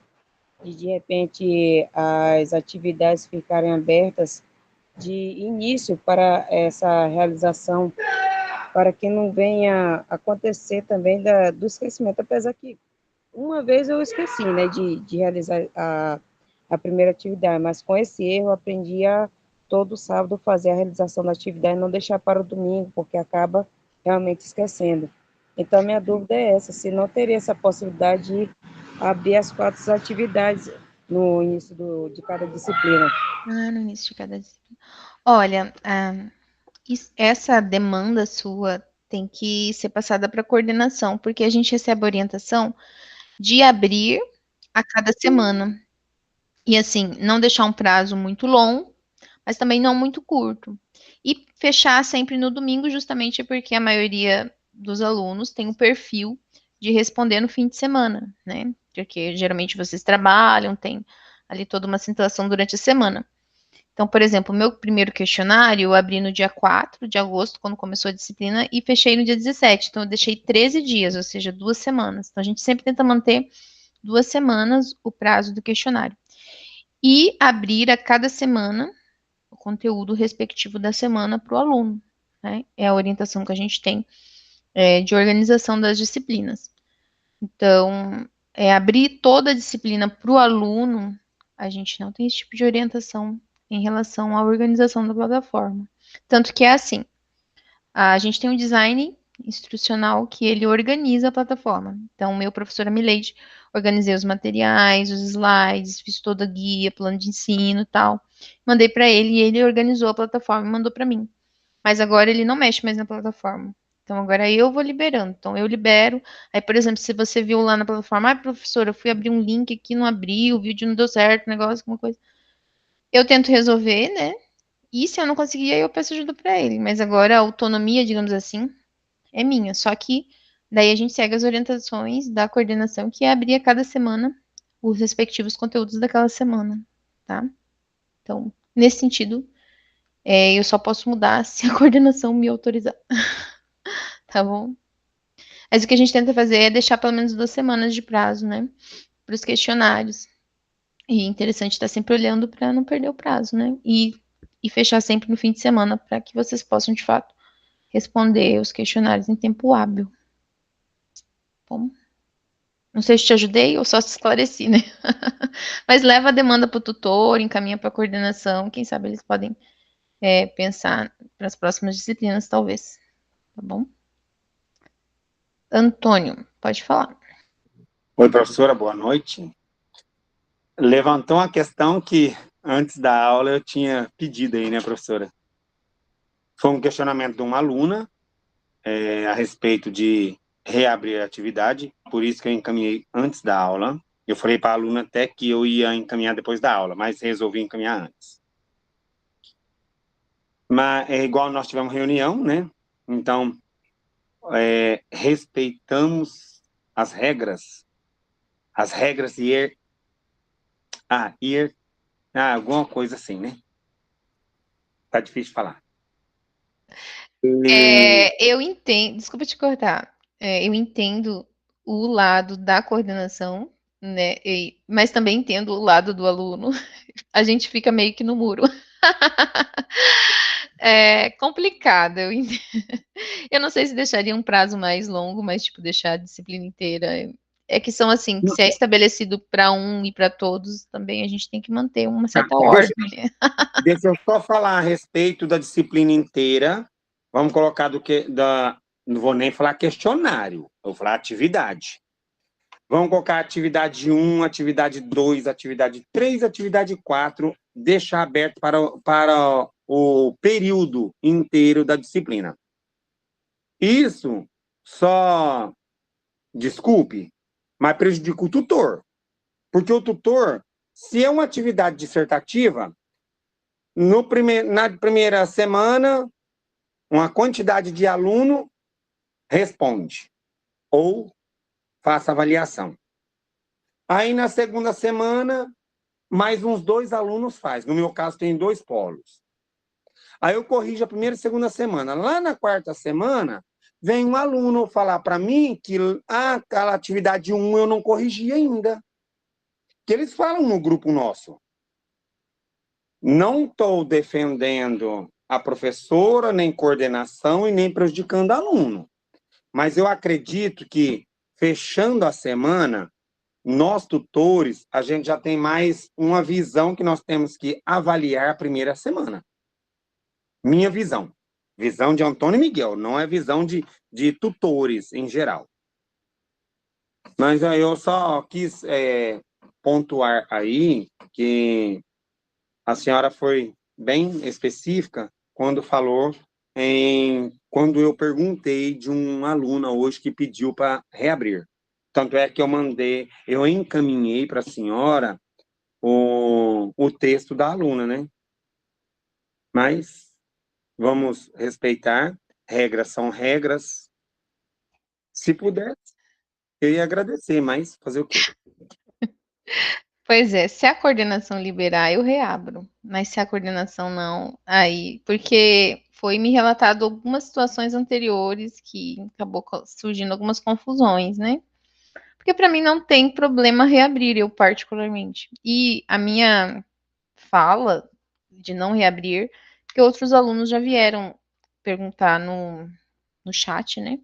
de repente, as atividades ficarem abertas de início para essa realização, para que não venha acontecer também do esquecimento, apesar que uma vez eu esqueci, né, de realizar a primeira atividade, mas com esse erro eu aprendi a todo sábado fazer a realização da atividade e não deixar para o domingo, porque acaba realmente esquecendo. Então, minha dúvida é essa, se não teria essa possibilidade de abrir as 4 atividades no início de cada disciplina. Ah, no início de cada disciplina. Olha, essa demanda sua tem que ser passada para a coordenação, porque a gente recebe a orientação de abrir a cada semana. E assim, não deixar um prazo muito longo, mas também não muito curto. E fechar sempre no domingo, justamente porque a maioria dos alunos tem um perfil de responder no fim de semana, né? Porque geralmente vocês trabalham, tem ali toda uma situação durante a semana. Então, por exemplo, o meu primeiro questionário eu abri no dia 4 de agosto, quando começou a disciplina, e fechei no dia 17. Então, eu deixei 13 dias, ou seja, 2 semanas. Então, a gente sempre tenta manter 2 semanas o prazo do questionário. E abrir a cada semana o conteúdo respectivo da semana para o aluno. Né? É a orientação que a gente tem de organização das disciplinas. Então, abrir toda a disciplina para o aluno, a gente não tem esse tipo de orientação em relação à organização da plataforma. Tanto que é assim, a gente tem um design instrucional que ele organiza a plataforma. Então, meu professor Amileide, organizei os materiais, os slides, fiz toda a guia, plano de ensino e tal. Mandei para ele e ele organizou a plataforma e mandou para mim. Mas agora ele não mexe mais na plataforma. Então agora eu vou liberando. Então eu libero. Aí, por exemplo, se você viu lá na plataforma, professora, eu fui abrir um link aqui, não abriu, o vídeo não deu certo, negócio, alguma coisa. Eu tento resolver, né? E se eu não conseguir, aí eu peço ajuda para ele. Mas agora a autonomia, digamos assim, é minha. Só que daí a gente segue as orientações da coordenação, que é abrir a cada semana os respectivos conteúdos daquela semana, tá? Então, nesse sentido, eu só posso mudar se a coordenação me autorizar, tá bom? Mas o que a gente tenta fazer é deixar pelo menos 2 semanas de prazo, né? Para os questionários. E é interessante estar sempre olhando para não perder o prazo, né? E fechar sempre no fim de semana para que vocês possam, de fato, responder os questionários em tempo hábil. Bom, não sei se te ajudei ou só te esclareci, né? Mas leva a demanda para o tutor, encaminha para a coordenação. Quem sabe eles podem pensar para as próximas disciplinas, talvez. Tá bom? Antônio, pode falar. Oi, professora, boa noite. Levantou uma questão que antes da aula eu tinha pedido aí, né, professora? Foi um questionamento de uma aluna a respeito de reabrir a atividade, por isso que eu encaminhei antes da aula. Eu falei para a aluna até que eu ia encaminhar depois da aula, mas resolvi encaminhar antes. Mas é igual nós tivemos reunião, né? Então, respeitamos as regras alguma coisa assim, né? Tá difícil de falar. Eu entendo, desculpa te cortar, eu entendo o lado da coordenação, né? Mas também entendo o lado do aluno. A gente fica meio que no muro. É complicado. Eu não sei se deixaria um prazo mais longo, mas tipo deixar a disciplina inteira. É que são assim, que se é estabelecido para um e para todos, também a gente tem que manter uma certa ordem, né? Deixa eu só falar a respeito da disciplina inteira. Vamos colocar não vou nem falar questionário, eu vou falar atividade. Vamos colocar atividade 1, atividade 2, atividade 3, atividade 4, deixar aberto para o período inteiro da disciplina. Isso só, desculpe, mas prejudica o tutor. Porque o tutor, se é uma atividade dissertativa, na primeira semana, uma quantidade de aluno responde ou faça avaliação. Aí, na segunda semana, mais uns 2 alunos faz. No meu caso, tem 2 polos. Aí eu corrijo a primeira e segunda semana. Lá na quarta semana, vem um aluno falar para mim que aquela atividade 1 eu não corrigi ainda. Que eles falam no grupo nosso. Não estou defendendo a professora, nem coordenação e nem prejudicando o aluno. Mas eu acredito que, fechando a semana, nós, tutores, a gente já tem mais uma visão que nós temos que avaliar a primeira semana. Minha visão. Visão de Antônio Miguel, não é visão de tutores em geral. Mas aí eu só quis pontuar aí que a senhora foi bem específica quando falou quando eu perguntei de um aluno hoje que pediu para reabrir. Tanto é que eu encaminhei para a senhora o texto da aluna, né? Mas vamos respeitar, regras são regras. Se puder, eu ia agradecer, mas fazer o quê? Pois é, se a coordenação liberar, eu reabro. Mas se a coordenação não, aí. Porque foi me relatado algumas situações anteriores que acabou surgindo algumas confusões, né? Porque para mim não tem problema reabrir, eu particularmente. E a minha fala de não reabrir, que outros alunos já vieram perguntar no chat, né?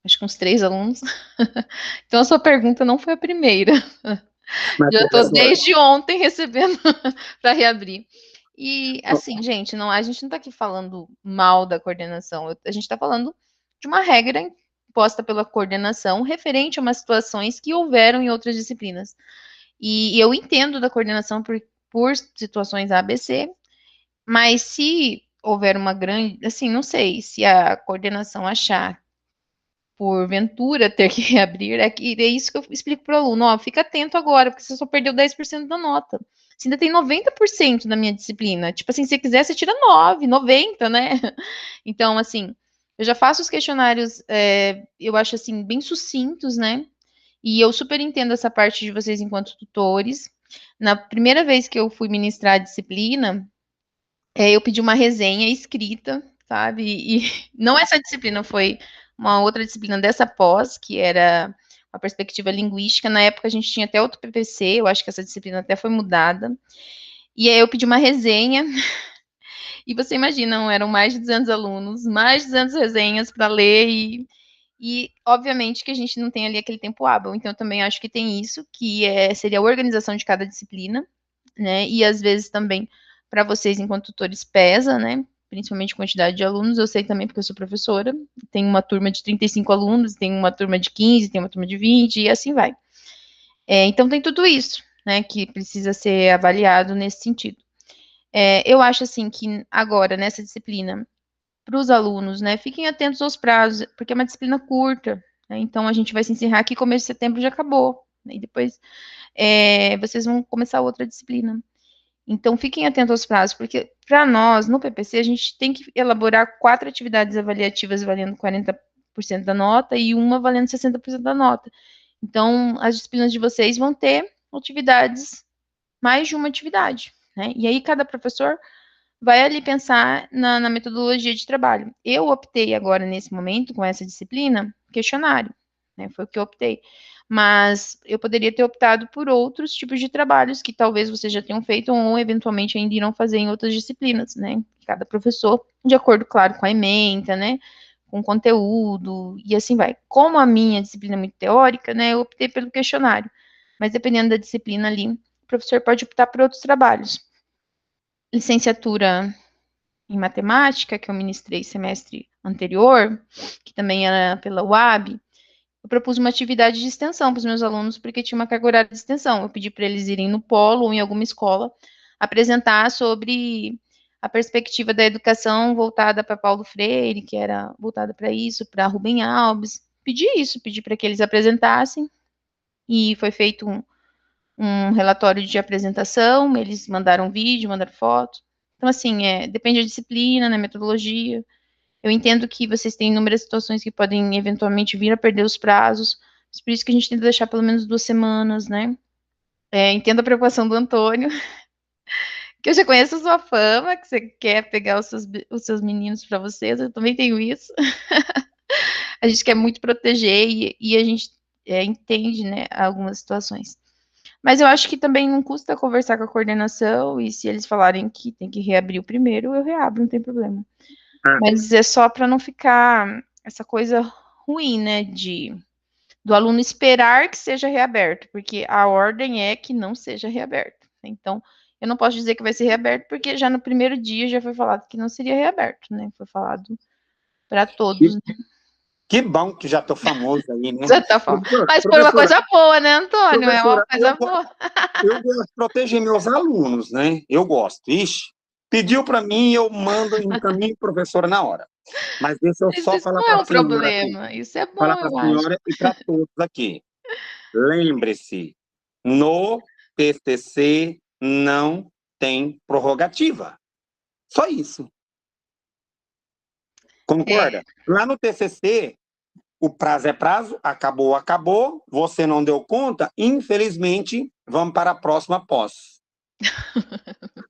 Acho que uns 3 alunos. Então a sua pergunta não foi a primeira. Mas, Já estou professora, desde ontem recebendo para reabrir. E assim, gente, a gente não está aqui falando mal da coordenação, a gente está falando de uma regra imposta pela coordenação referente a umas situações que houveram em outras disciplinas. E eu entendo da coordenação por situações ABC, mas se houver uma grande, assim, não sei, se a coordenação achar porventura ter que reabrir, é isso que eu explico para o aluno, ó, fica atento agora, porque você só perdeu 10% da nota. Você ainda tem 90% da minha disciplina. Tipo assim, se quiser, você tira 9, 90, né? Então, assim, eu já faço os questionários, eu acho assim, bem sucintos, né? E eu super entendo essa parte de vocês enquanto tutores. Na primeira vez que eu fui ministrar a disciplina, eu pedi uma resenha escrita, sabe? E não essa disciplina, foi uma outra disciplina dessa pós, que era a perspectiva linguística. Na época a gente tinha até outro PPC, eu acho que essa disciplina até foi mudada. E aí eu pedi uma resenha, e você imagina, eram mais de 200 alunos, mais de 200 resenhas para ler, e obviamente que a gente não tem ali aquele tempo hábil. Então eu também acho que tem isso, que seria a organização de cada disciplina, né? E às vezes também para vocês, enquanto tutores, pesa, né? Principalmente quantidade de alunos. Eu sei também porque eu sou professora. Tem uma turma de 35 alunos, tem uma turma de 15, tem uma turma de 20 e assim vai. Então tem tudo isso, né? Que precisa ser avaliado nesse sentido. Eu acho assim que agora nessa disciplina para os alunos, né? Fiquem atentos aos prazos, porque é uma disciplina curta. Né? Então a gente vai se encerrar aqui, começo de setembro já acabou. Né? E depois vocês vão começar outra disciplina. Então, fiquem atentos aos prazos, porque para nós, no PPC, a gente tem que elaborar 4 atividades avaliativas valendo 40% da nota e uma valendo 60% da nota. Então, as disciplinas de vocês vão ter atividades, mais de uma atividade, né? E aí, cada professor vai ali pensar na metodologia de trabalho. Eu optei agora, nesse momento, com essa disciplina, questionário, né? Foi o que eu optei. Mas eu poderia ter optado por outros tipos de trabalhos que talvez vocês já tenham feito ou eventualmente ainda irão fazer em outras disciplinas, né? Cada professor, de acordo, claro, com a ementa, né? Com o conteúdo e assim vai. Como a minha disciplina é muito teórica, né? Eu optei pelo questionário. Mas dependendo da disciplina ali, o professor pode optar por outros trabalhos. Licenciatura em matemática, que eu ministrei semestre anterior, que também era pela UAB, eu propus uma atividade de extensão para os meus alunos, porque tinha uma carga horária de extensão. Eu pedi para eles irem no polo ou em alguma escola apresentar sobre a perspectiva da educação voltada para Paulo Freire, que era voltada para isso, para Rubem Alves. Pedi para que eles apresentassem, e foi feito um relatório de apresentação, eles mandaram vídeo, mandaram foto. Então, assim, depende da disciplina, da metodologia. Eu entendo que vocês têm inúmeras situações que podem eventualmente vir a perder os prazos, mas por isso que a gente tenta deixar pelo menos 2 semanas, né? Entendo a preocupação do Antônio, que eu já conheço a sua fama, que você quer pegar os seus meninos para vocês, eu também tenho isso. A gente quer muito proteger e a gente entende, né, algumas situações. Mas eu acho que também não custa conversar com a coordenação e se eles falarem que tem que reabrir o primeiro, eu reabro, não tem problema. Mas é só para não ficar essa coisa ruim, né, do aluno esperar que seja reaberto, porque a ordem é que não seja reaberto. Então, eu não posso dizer que vai ser reaberto, porque já no primeiro dia já foi falado que não seria reaberto, né? Foi falado para todos. Que bom que já estou famoso aí, né? Já tá falando. Mas por uma coisa boa, né, Antônio? É uma coisa boa. Eu gosto de proteger meus alunos, né? Eu gosto. Ixi, pediu para mim, eu mando em caminho professora na hora. Mas deixa eu só Isso falar não para é a um senhora aqui. problema. Isso é bom, Falar para eu a acho. senhora e para todos aqui. Lembre-se, no TCC não tem prorrogativa. Só isso. Concorda? Lá no TCC, o prazo é prazo, acabou, acabou. Você não deu conta, infelizmente, vamos para a próxima pós.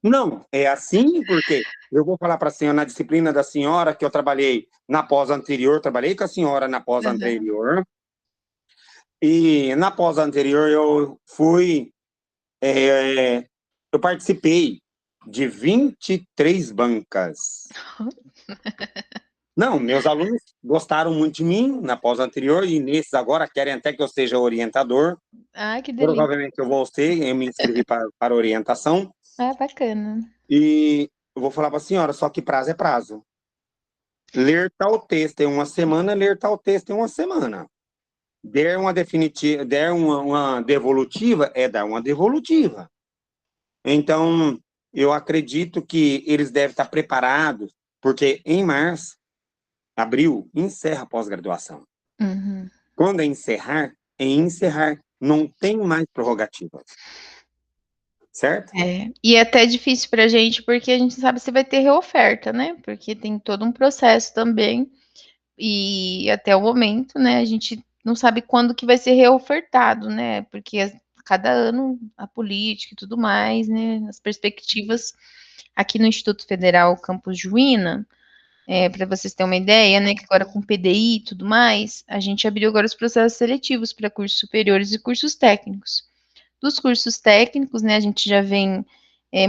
Não, é assim porque eu vou falar para a senhora, na disciplina da senhora, que eu trabalhei na pós anterior, trabalhei com a senhora na pós anterior, e na pós anterior eu eu participei de 23 bancas. Não, meus alunos gostaram muito de mim na pós anterior e nesses agora querem até que eu seja orientador. Ah, que delícia. Provavelmente eu vou ser, eu me inscrevi para orientação. Ah, bacana. E eu vou falar para a senhora, só que prazo é prazo. Ler tal texto em uma semana, ler tal texto em uma semana. Der uma definitiva, der uma devolutiva, é dar uma devolutiva. Então, eu acredito que eles devem estar preparados, porque em março, abril, encerra a pós-graduação. Uhum. Quando é encerrar, não tem mais prorrogativas. Certo? E é até difícil para a gente, porque a gente sabe se vai ter reoferta, né? Porque tem todo um processo também, e até o momento, né, a gente não sabe quando que vai ser reofertado, né? Porque cada ano a política e tudo mais, né? As perspectivas aqui no Instituto Federal Campus Juína, para vocês terem uma ideia, né, que agora com PDI e tudo mais, a gente abriu agora os processos seletivos para cursos superiores e cursos técnicos. Dos cursos técnicos, né, a gente já vem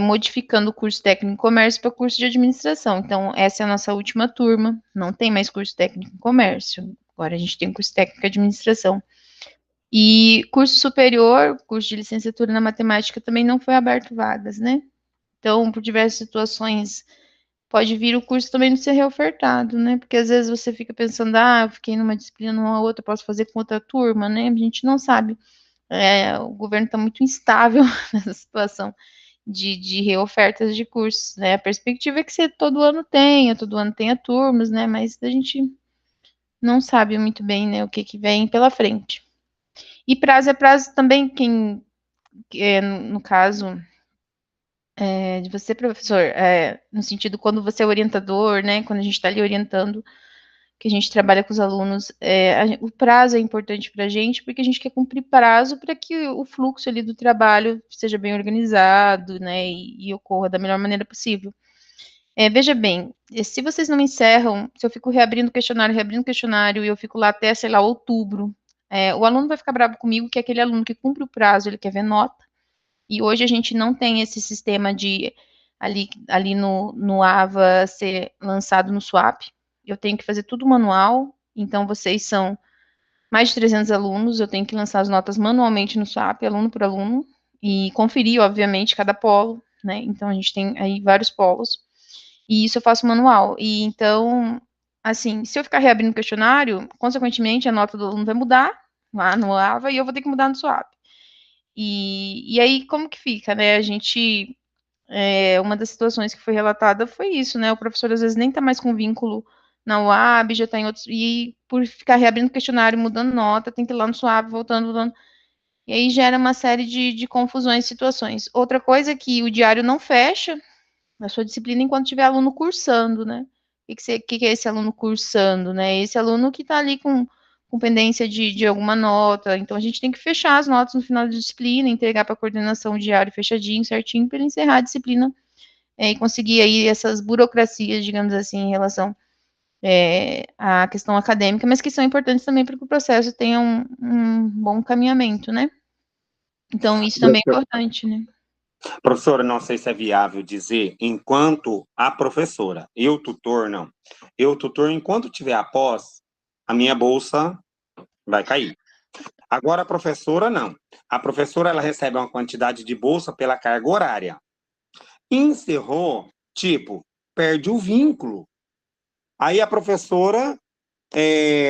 modificando o curso técnico em comércio para curso de administração. Então, essa é a nossa última turma, não tem mais curso técnico em comércio, agora a gente tem curso técnico em administração. E curso superior, curso de licenciatura na matemática também não foi aberto vagas, né? Então, por diversas situações, pode vir o curso também não ser reofertado, né? Porque às vezes você fica pensando, eu fiquei numa disciplina, numa outra, posso fazer com outra turma, né? A gente não sabe. O governo está muito instável nessa situação de reofertas de cursos, né? A perspectiva é que você todo ano tenha turmas, né? Mas a gente não sabe muito bem, né, o que vem pela frente. E prazo é prazo também, no caso de você, professor, no sentido quando você é orientador, né, quando a gente está ali orientando, que a gente trabalha com os alunos, o prazo é importante para a gente, porque a gente quer cumprir prazo para que o fluxo ali do trabalho seja bem organizado, né, e ocorra da melhor maneira possível. Veja bem, se vocês não encerram, se eu fico reabrindo questionário, e eu fico lá até, sei lá, outubro, o aluno vai ficar bravo comigo, que é aquele aluno que cumpre o prazo, ele quer ver nota, e hoje a gente não tem esse sistema de ali no AVA ser lançado no Swap. Eu tenho que fazer tudo manual, então vocês são mais de 300 alunos, eu tenho que lançar as notas manualmente no Swap, aluno por aluno, e conferir, obviamente, cada polo, né? Então a gente tem aí vários polos, e isso eu faço manual. E então, assim, se eu ficar reabrindo o questionário, consequentemente a nota do aluno vai mudar lá no AVA e eu vou ter que mudar no Swap. E aí, como que fica, né? A gente, uma das situações que foi relatada foi isso, né? O professor às vezes nem tá mais com vínculo na UAB, já tá em outros, e por ficar reabrindo questionário, mudando nota, tem que ir lá no SUAB, voltando. E aí gera uma série de confusões e situações. Outra coisa é que o diário não fecha na sua disciplina enquanto tiver aluno cursando, né? O que é esse aluno cursando, né? Esse aluno que está ali com com pendência de alguma nota. Então, a gente tem que fechar as notas no final da disciplina, entregar para a coordenação o diário fechadinho, certinho, para ele encerrar a disciplina e conseguir aí essas burocracias, digamos assim, em relação à questão acadêmica, mas que são importantes também para que o processo tenha um bom caminhamento, né? Então, isso também é importante, né? Professora, não sei se é viável dizer, enquanto a professora, eu tutor, não. Eu tutor, enquanto tiver a pós, a minha bolsa vai cair. Agora, a professora, não. A professora, ela recebe uma quantidade de bolsa pela carga horária. Encerrou, tipo, perde o vínculo. Aí a professora,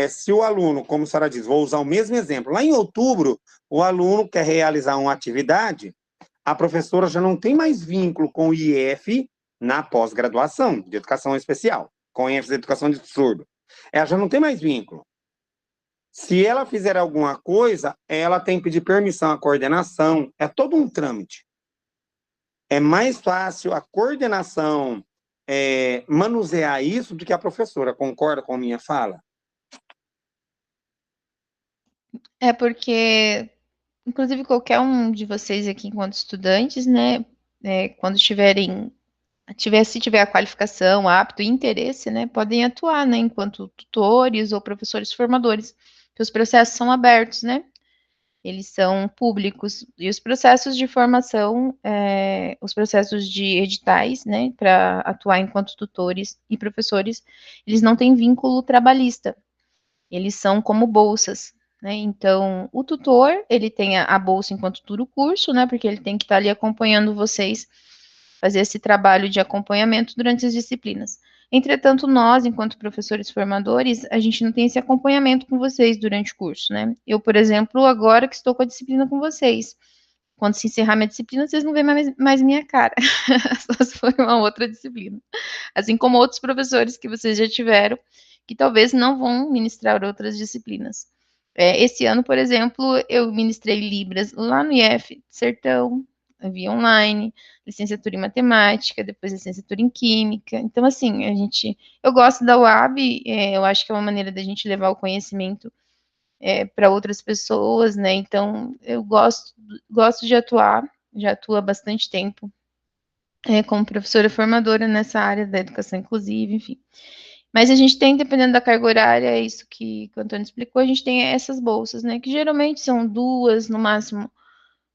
se o aluno, como a senhora diz, vou usar o mesmo exemplo, lá em outubro, o aluno quer realizar uma atividade, a professora já não tem mais vínculo com o IF na pós-graduação de educação especial, com ênfase em educação de surdo. Ela já não tem mais vínculo. Se ela fizer alguma coisa, ela tem que pedir permissão à coordenação, é todo um trâmite. É mais fácil a coordenação manusear isso do que a professora. Concorda com a minha fala? É porque, inclusive, qualquer um de vocês aqui, enquanto estudantes, né, quando se tiver a qualificação, apto e interesse, né, podem atuar, né, enquanto tutores ou professores formadores, que os processos são abertos, né, eles são públicos, e os processos de formação, os processos de editais, né, para atuar enquanto tutores e professores, eles não têm vínculo trabalhista, eles são como bolsas, né, então, o tutor, ele tem a bolsa enquanto tutor o curso, né, porque ele tem que estar ali acompanhando vocês, fazer esse trabalho de acompanhamento durante as disciplinas. Entretanto, nós, enquanto professores formadores, a gente não tem esse acompanhamento com vocês durante o curso, né? Eu, por exemplo, agora que estou com a disciplina com vocês, quando se encerrar minha disciplina, vocês não veem mais minha cara, só se for uma outra disciplina. Assim como outros professores que vocês já tiveram, que talvez não vão ministrar outras disciplinas. Esse ano, por exemplo, eu ministrei Libras lá no IF Sertão, via online, licenciatura em matemática, depois licenciatura em química. Então, assim, eu gosto da UAB, eu acho que é uma maneira da gente levar o conhecimento para outras pessoas, né? Então, eu gosto de atuar, já atuo há bastante tempo como professora formadora nessa área da educação inclusiva, enfim. Mas a gente tem, dependendo da carga horária, é isso que o Antônio explicou, a gente tem essas bolsas, né? Que geralmente são 2, no máximo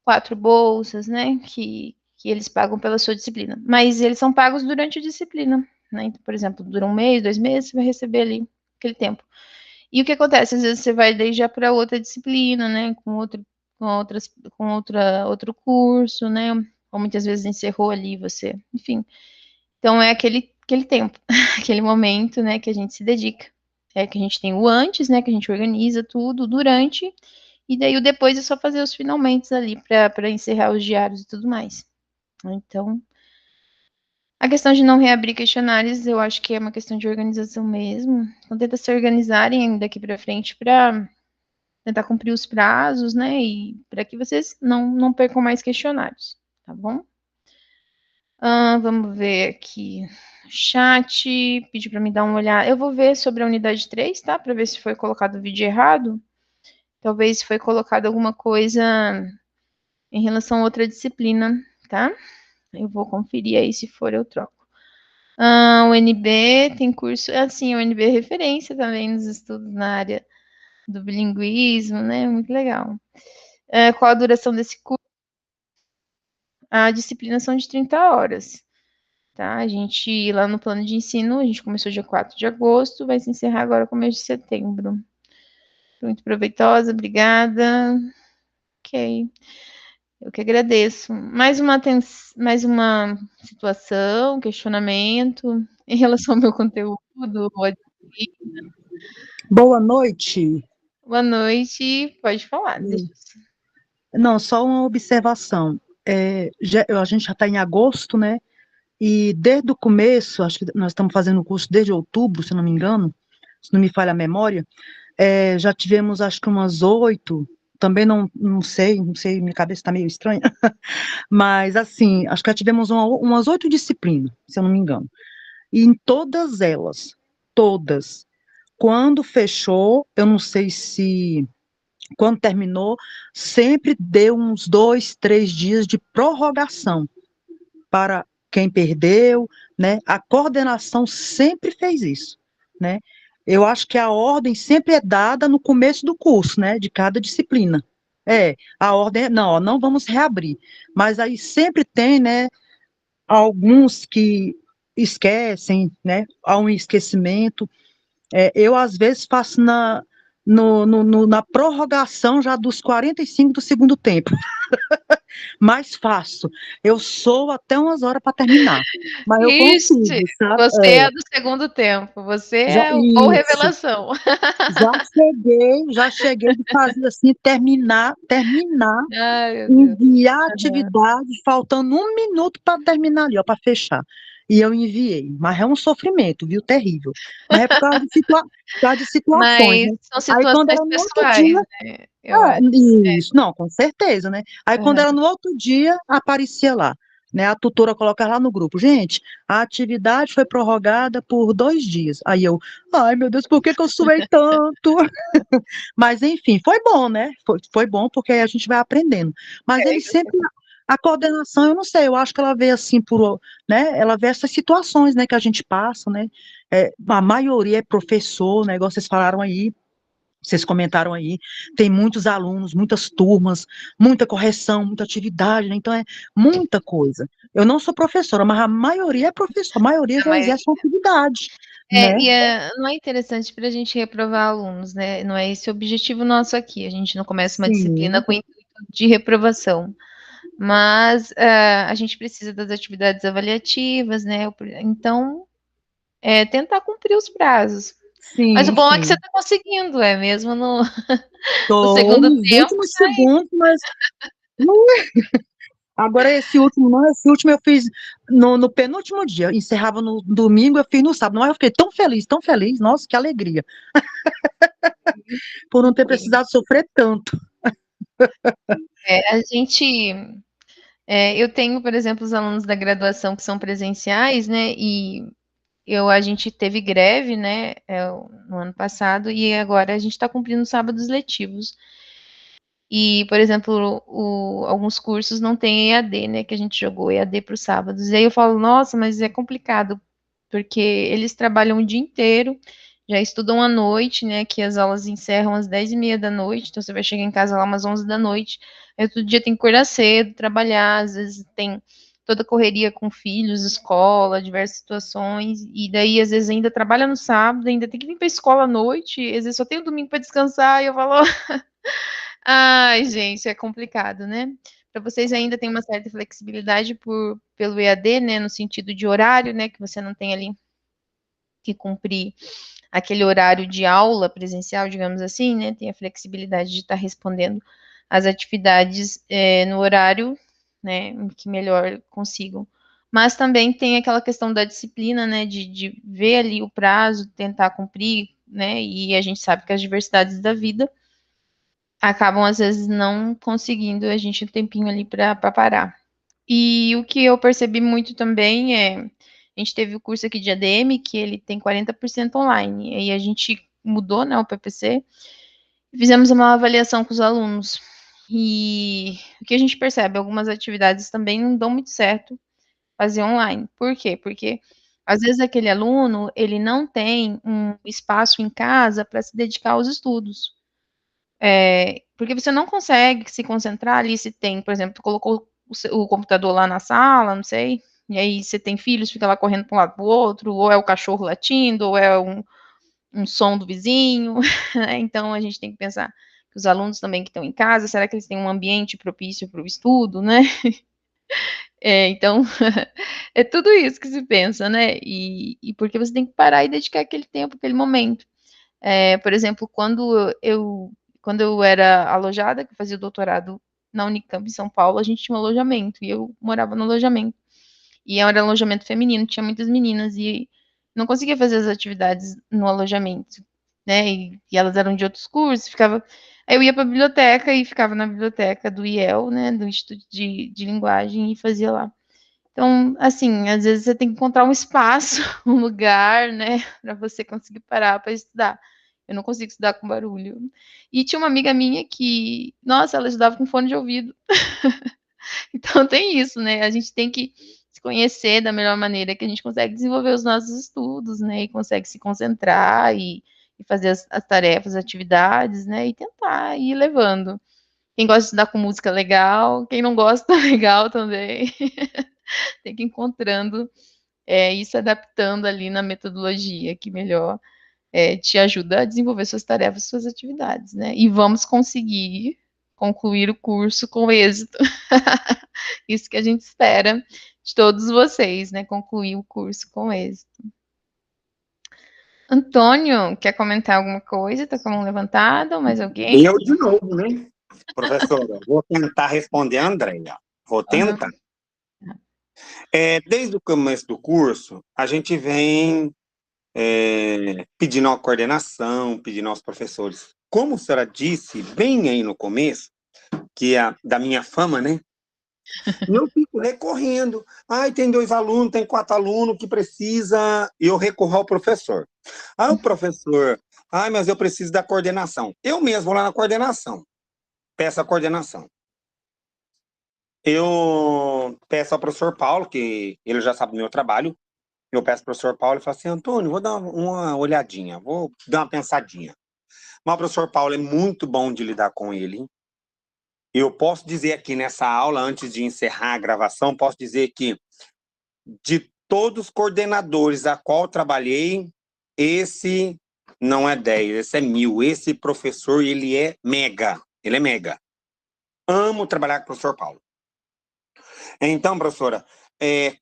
4 bolsas, né? Que eles pagam pela sua disciplina. Mas eles são pagos durante a disciplina, né? Então, por exemplo, dura 1 mês, 2 meses, você vai receber ali aquele tempo. E o que acontece? Às vezes você vai daí já para outra disciplina, né? Outro curso, né? Ou muitas vezes encerrou ali você, enfim. Então é aquele tempo, aquele momento, né, que a gente se dedica. Que a gente tem o antes, né, que a gente organiza tudo, durante, e daí o depois é só fazer os finalmente ali para encerrar os diários e tudo mais. Então, a questão de não reabrir questionários, eu acho que é uma questão de organização mesmo. Então, tenta se organizarem daqui para frente para tentar cumprir os prazos, né, e para que vocês não percam mais questionários, tá bom? Vamos ver aqui. Chat, pediu para me dar uma olhada. Eu vou ver sobre a unidade 3, tá? Para ver se foi colocado o vídeo errado. Talvez foi colocado alguma coisa em relação a outra disciplina, tá? Eu vou conferir aí, se for eu troco. O NB tem curso, assim, o NB é referência também nos estudos na área do bilinguismo, né? Muito legal. Qual a duração desse curso? A disciplina são de 30 horas. Tá? A gente, lá no plano de ensino, a gente começou dia 4 de agosto, vai se encerrar agora começo de setembro. Muito proveitosa, obrigada. Ok. Eu que agradeço. Mais uma situação, questionamento em relação ao meu conteúdo. Boa noite. Boa noite, pode falar. Não, só uma observação. A gente já está em agosto, né? E desde o começo, acho que nós estamos fazendo o curso desde outubro, se não me engano, se não me falha a memória, já tivemos acho que umas 8, também não sei, minha cabeça está meio estranha, mas assim, acho que já tivemos umas 8 disciplinas, se eu não me engano. E em todas elas, todas, quando fechou, eu não sei se quando terminou, sempre deu uns 2, 3 dias de prorrogação para quem perdeu, né? A coordenação sempre fez isso, né? Eu acho que a ordem sempre é dada no começo do curso, né? De cada disciplina. A ordem é, não, ó, não vamos reabrir. Mas aí sempre tem, né? Alguns que esquecem, né? Há um esquecimento. Eu, às vezes, faço na prorrogação já dos 45 do segundo tempo. Mais faço. Eu sou até umas horas para terminar. Mas eu Ixi, consigo, sabe? você é do segundo tempo, você Já, é o gol isso. revelação. Já cheguei de fazer assim, terminar, Ai, meu Deus. enviar a Aham. atividade, faltando 1 minuto para terminar ali, ó, para fechar. E eu enviei. Mas é um sofrimento, viu? Terrível. Mas é por causa de situações, Mas né? são Aí quando situações era no outro pessoais, dia, né, eu acho. isso, não, com certeza, né? Aí quando Aham. era no outro dia, aparecia lá, né? A tutora colocava lá no grupo, gente, a atividade foi prorrogada por 2 dias. Aí eu, ai meu Deus, por que que eu suei tanto? Mas enfim, foi bom, né? Foi bom porque aí a gente vai aprendendo. Mas ele sempre, a coordenação, eu não sei, eu acho que ela vê assim né? Ela vê essas situações, né, que a gente passa, né? A maioria é professor, né? Igual vocês falaram aí. Vocês comentaram aí, tem muitos alunos, muitas turmas, muita correção, muita atividade, né? Então é muita coisa. Eu não sou professora, mas a maioria é professor, a maioria A já maioria. exerce uma atividade, né? Não é interessante para a gente reprovar alunos, né? Não é esse o objetivo nosso aqui. A gente não começa uma disciplina Sim, com o intuito de reprovação. Mas a gente precisa das atividades avaliativas, né? Então, tentar cumprir os prazos. Mas o sim, bom é que você sim. está conseguindo, mesmo no Estou segundo nos tempo. últimos segundos, mas agora esse último, não, esse último eu fiz no penúltimo dia, encerrava no domingo, eu fiz no sábado, mas eu fiquei tão feliz, nossa, que alegria, por não ter precisado sofrer tanto. A gente, eu tenho, por exemplo, os alunos da graduação que são presenciais, né? E a gente teve greve, né? No ano passado e agora a gente está cumprindo sábados letivos. E, por exemplo, alguns cursos não tem EAD, né? Que a gente jogou EAD para os sábados. E aí eu falo, nossa, mas é complicado, porque eles trabalham o dia inteiro, já estudam à noite, né? Que as aulas encerram às 10h30 da noite, então você vai chegar em casa lá umas 11 da noite. Aí todo dia tem que acordar cedo, trabalhar, às vezes tem toda a correria com filhos, escola, diversas situações, e daí às vezes ainda trabalha no sábado, ainda tem que vir para a escola à noite, às vezes só tem o domingo para descansar, e eu falo, ai, gente, é complicado, né? Para vocês ainda tem uma certa flexibilidade pelo EAD, né, no sentido de horário, né, que você não tem ali que cumprir aquele horário de aula presencial, digamos assim, né, tem a flexibilidade de estar respondendo as atividades no horário, né, que melhor consigam. Mas também tem aquela questão da disciplina, né, de ver ali o prazo, tentar cumprir, né, e a gente sabe que as diversidades da vida acabam às vezes não conseguindo a gente um tempinho ali para parar. E o que eu percebi muito também a gente teve o curso aqui de ADM, que ele tem 40% online, e aí a gente mudou, né, o PPC, e fizemos uma avaliação com os alunos. E o que a gente percebe, algumas atividades também não dão muito certo fazer online. Por quê? Porque às vezes aquele aluno, ele não tem um espaço em casa para se dedicar aos estudos. Porque você não consegue se concentrar ali se tem, por exemplo, tu colocou o computador lá na sala, não sei, e aí você tem filhos, fica lá correndo para um lado para o outro, ou é o cachorro latindo, ou é um som do vizinho, né? Então a gente tem que pensar que os alunos também que estão em casa, será que eles têm um ambiente propício para o estudo, né? Então, é tudo isso que se pensa, né? E porque você tem que parar e dedicar aquele tempo, aquele momento. Por exemplo, quando eu era alojada, que eu fazia o doutorado na Unicamp em São Paulo, a gente tinha um alojamento, e eu morava no alojamento. E era um alojamento feminino, tinha muitas meninas, e não conseguia fazer as atividades no alojamento, né? E elas eram de outros cursos, Aí eu ia para a biblioteca e ficava na biblioteca do IEL, né? Do Instituto de Linguagem, e fazia lá. Então, assim, às vezes você tem que encontrar um espaço, um lugar, né, para você conseguir parar para estudar. Eu não consigo estudar com barulho. E tinha uma amiga minha que, nossa, ela estudava com fone de ouvido. Então tem isso, né? A gente tem que se conhecer da melhor maneira que a gente consegue desenvolver os nossos estudos, né? E consegue se concentrar e fazer as tarefas, as atividades, né? E tentar ir levando. Quem gosta de estudar com música legal, quem não gosta, legal também. Tem que ir encontrando e se adaptando ali na metodologia que melhor te ajuda a desenvolver suas tarefas, suas atividades, né? E vamos conseguir concluir o curso com êxito. Isso que a gente espera de todos vocês, né? Concluir o curso com êxito. Antônio, quer comentar alguma coisa? Está com a mão levantada ou mais alguém? Eu de novo, né? Professora, vou tentar responder a Andréia. Vou tentar. Desde o começo do curso, a gente vem pedindo a coordenação, pedindo aos professores. Como a senhora disse, bem aí no começo, que é da minha fama, né? E eu fico recorrendo. Ai, tem 2 alunos, tem 4 alunos que precisa, e eu recorro ao professor. Aí o professor, mas eu preciso da coordenação. Eu mesmo vou lá na coordenação, peço a coordenação. Eu peço ao professor Paulo, que ele já sabe do meu trabalho, eu peço ao professor Paulo e falo assim, Antônio, vou dar uma olhadinha, vou dar uma pensadinha. Mas o professor Paulo é muito bom de lidar com ele. Eu posso dizer aqui nessa aula, antes de encerrar a gravação, posso dizer que de todos os coordenadores a qual trabalhei, esse não é 10, esse é 1000. Esse professor, ele é mega. Ele é mega. Amo trabalhar com o professor Paulo. Então, professora,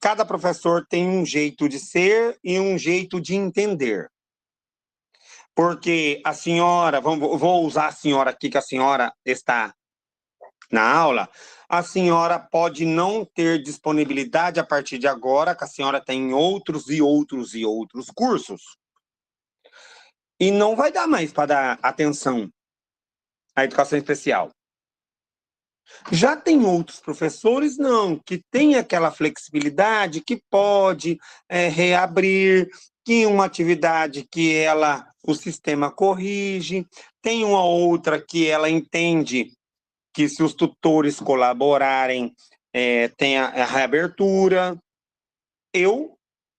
cada professor tem um jeito de ser e um jeito de entender. Porque a senhora, vou usar a senhora aqui, que a senhora está na aula, a senhora pode não ter disponibilidade a partir de agora, que a senhora tem outros e outros e outros cursos. E não vai dar mais para dar atenção à educação especial. Já tem outros professores, não, que tem aquela flexibilidade, que pode reabrir, que uma atividade que o sistema corrige, tem uma outra que ela entende que se os tutores colaborarem, tem a reabertura. Eu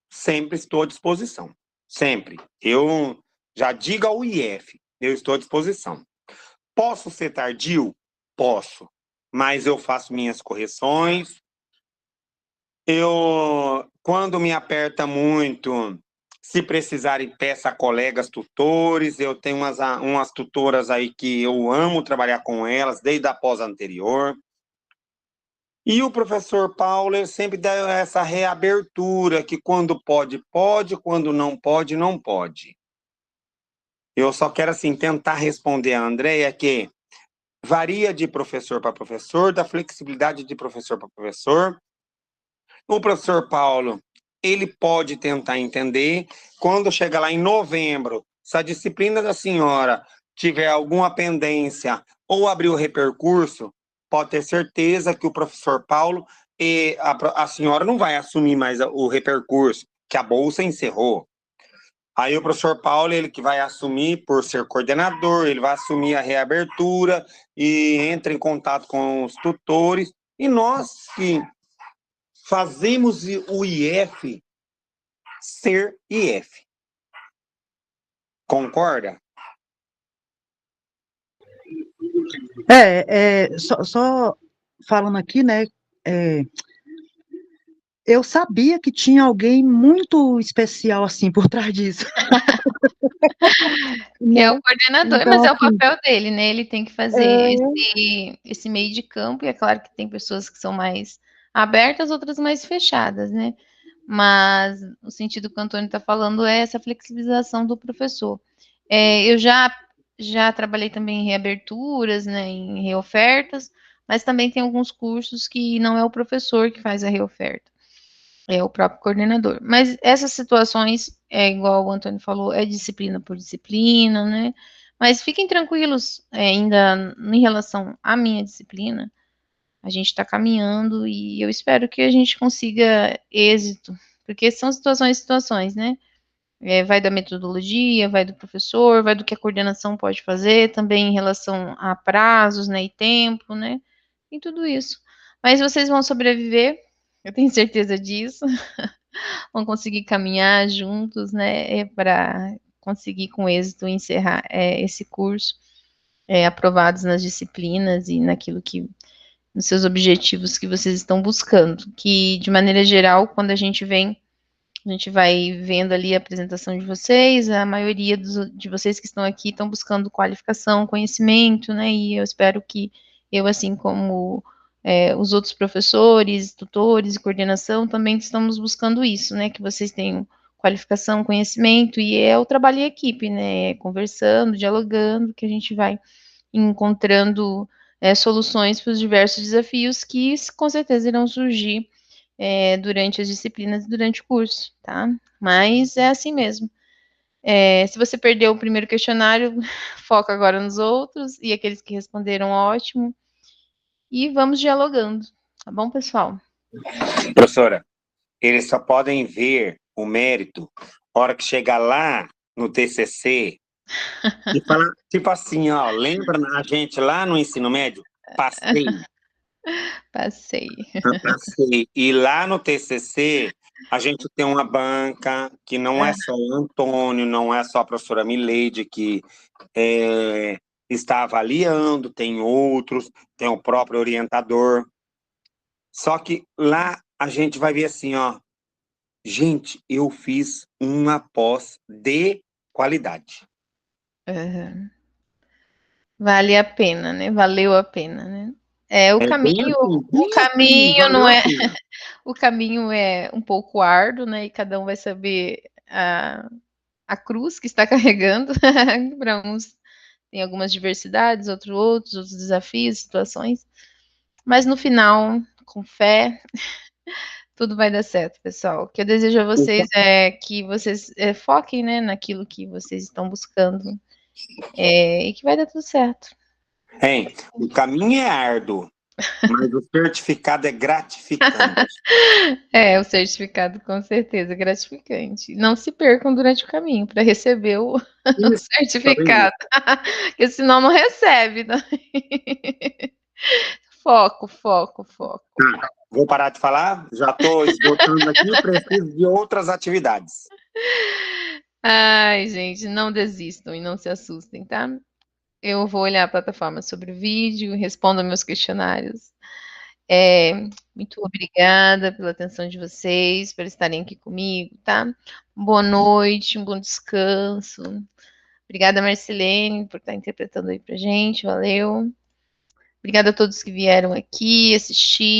sempre estou à disposição, sempre. Eu já digo ao IF, eu estou à disposição. Posso ser tardio? Posso, mas eu faço minhas correções. Quando me aperta muito, se precisarem, peça a colegas tutores. Eu tenho umas tutoras aí que eu amo trabalhar com elas, desde a pós anterior. E o professor Paulo sempre dá essa reabertura, que quando pode, pode, quando não pode, não pode. Eu só quero, assim, tentar responder a Andréia que varia de professor para professor, da flexibilidade de professor para professor. O professor Paulo, ele pode tentar entender. Quando chega lá em novembro, se a disciplina da senhora tiver alguma pendência ou abrir o repercurso, pode ter certeza que o professor Paulo e a senhora não vai assumir mais o repercurso, que a bolsa encerrou. Aí o professor Paulo, ele que vai assumir por ser coordenador, ele vai assumir a reabertura e entra em contato com os tutores. E nós que fazemos o IF ser IF. Concorda? Só falando aqui, né? Eu sabia que tinha alguém muito especial assim por trás disso. Que é o Né? coordenador, Então, mas é o assim, papel dele, né? Ele tem que fazer esse meio de campo, e é claro que tem pessoas que são mais abertas, outras mais fechadas, né? Mas o sentido que o Antônio está falando é essa flexibilização do professor. Eu já trabalhei também em reaberturas, né, em reofertas, mas também tem alguns cursos que não é o professor que faz a reoferta, é o próprio coordenador. Mas essas situações, igual o Antônio falou, é disciplina por disciplina, né? Mas fiquem tranquilos, ainda em relação à minha disciplina, A gente está caminhando e eu espero que a gente consiga êxito, porque são situações, né? Vai da metodologia, vai do professor, vai do que a coordenação pode fazer, também em relação a prazos, né, e tempo, né? Tem tudo isso. Mas vocês vão sobreviver, eu tenho certeza disso. Vão conseguir caminhar juntos, né, para conseguir com êxito encerrar esse curso, aprovados nas disciplinas e naquilo que, nos seus objetivos que vocês estão buscando, que de maneira geral, quando a gente vai vendo ali a apresentação de vocês, a maioria de vocês que estão aqui estão buscando qualificação, conhecimento, né, e eu espero que eu, assim como os outros professores, tutores e coordenação, também estamos buscando isso, né, que vocês tenham qualificação, conhecimento, e é o trabalho em equipe, né, conversando, dialogando, que a gente vai encontrando soluções para os diversos desafios que com certeza irão surgir durante as disciplinas e durante o curso, tá? Mas é assim mesmo. Se você perdeu o primeiro questionário, foca agora nos outros, e aqueles que responderam, ótimo. E vamos dialogando, tá bom, pessoal? Professora, eles só podem ver o mérito na hora que chegar lá no TCC e falar, tipo assim, ó, lembra a gente lá no ensino médio? Passei. Passei. Passei. E lá no TCC, a gente tem uma banca que não é só o Antônio, não é só a professora Mileide que está avaliando, tem outros, tem o próprio orientador. Só que lá a gente vai ver assim, ó, gente, eu fiz uma pós de qualidade. Uhum. Vale a pena, né? Valeu a pena, né? O caminho, não é, o caminho é um pouco árduo, né? E cada um vai saber a cruz que está carregando. Para uns tem algumas diversidades, outros desafios, situações. Mas no final, com fé, tudo vai dar certo, pessoal. O que eu desejo a vocês é que vocês foquem, né, naquilo que vocês estão buscando e que vai dar tudo certo. O caminho é árduo, mas o certificado é gratificante. O certificado com certeza é gratificante. Não se percam durante o caminho para receber o certificado, porque senão não recebe. Né? Foco. Tá, vou parar de falar, já estou esgotando aqui, preciso de outras atividades. Ai, gente, não desistam e não se assustem, tá? Eu vou olhar a plataforma sobre o vídeo, respondo meus questionários. Muito obrigada pela atenção de vocês, por estarem aqui comigo, tá? Boa noite, um bom descanso. Obrigada, Marcelene, por estar interpretando aí pra gente, valeu. Obrigada a todos que vieram aqui assistir.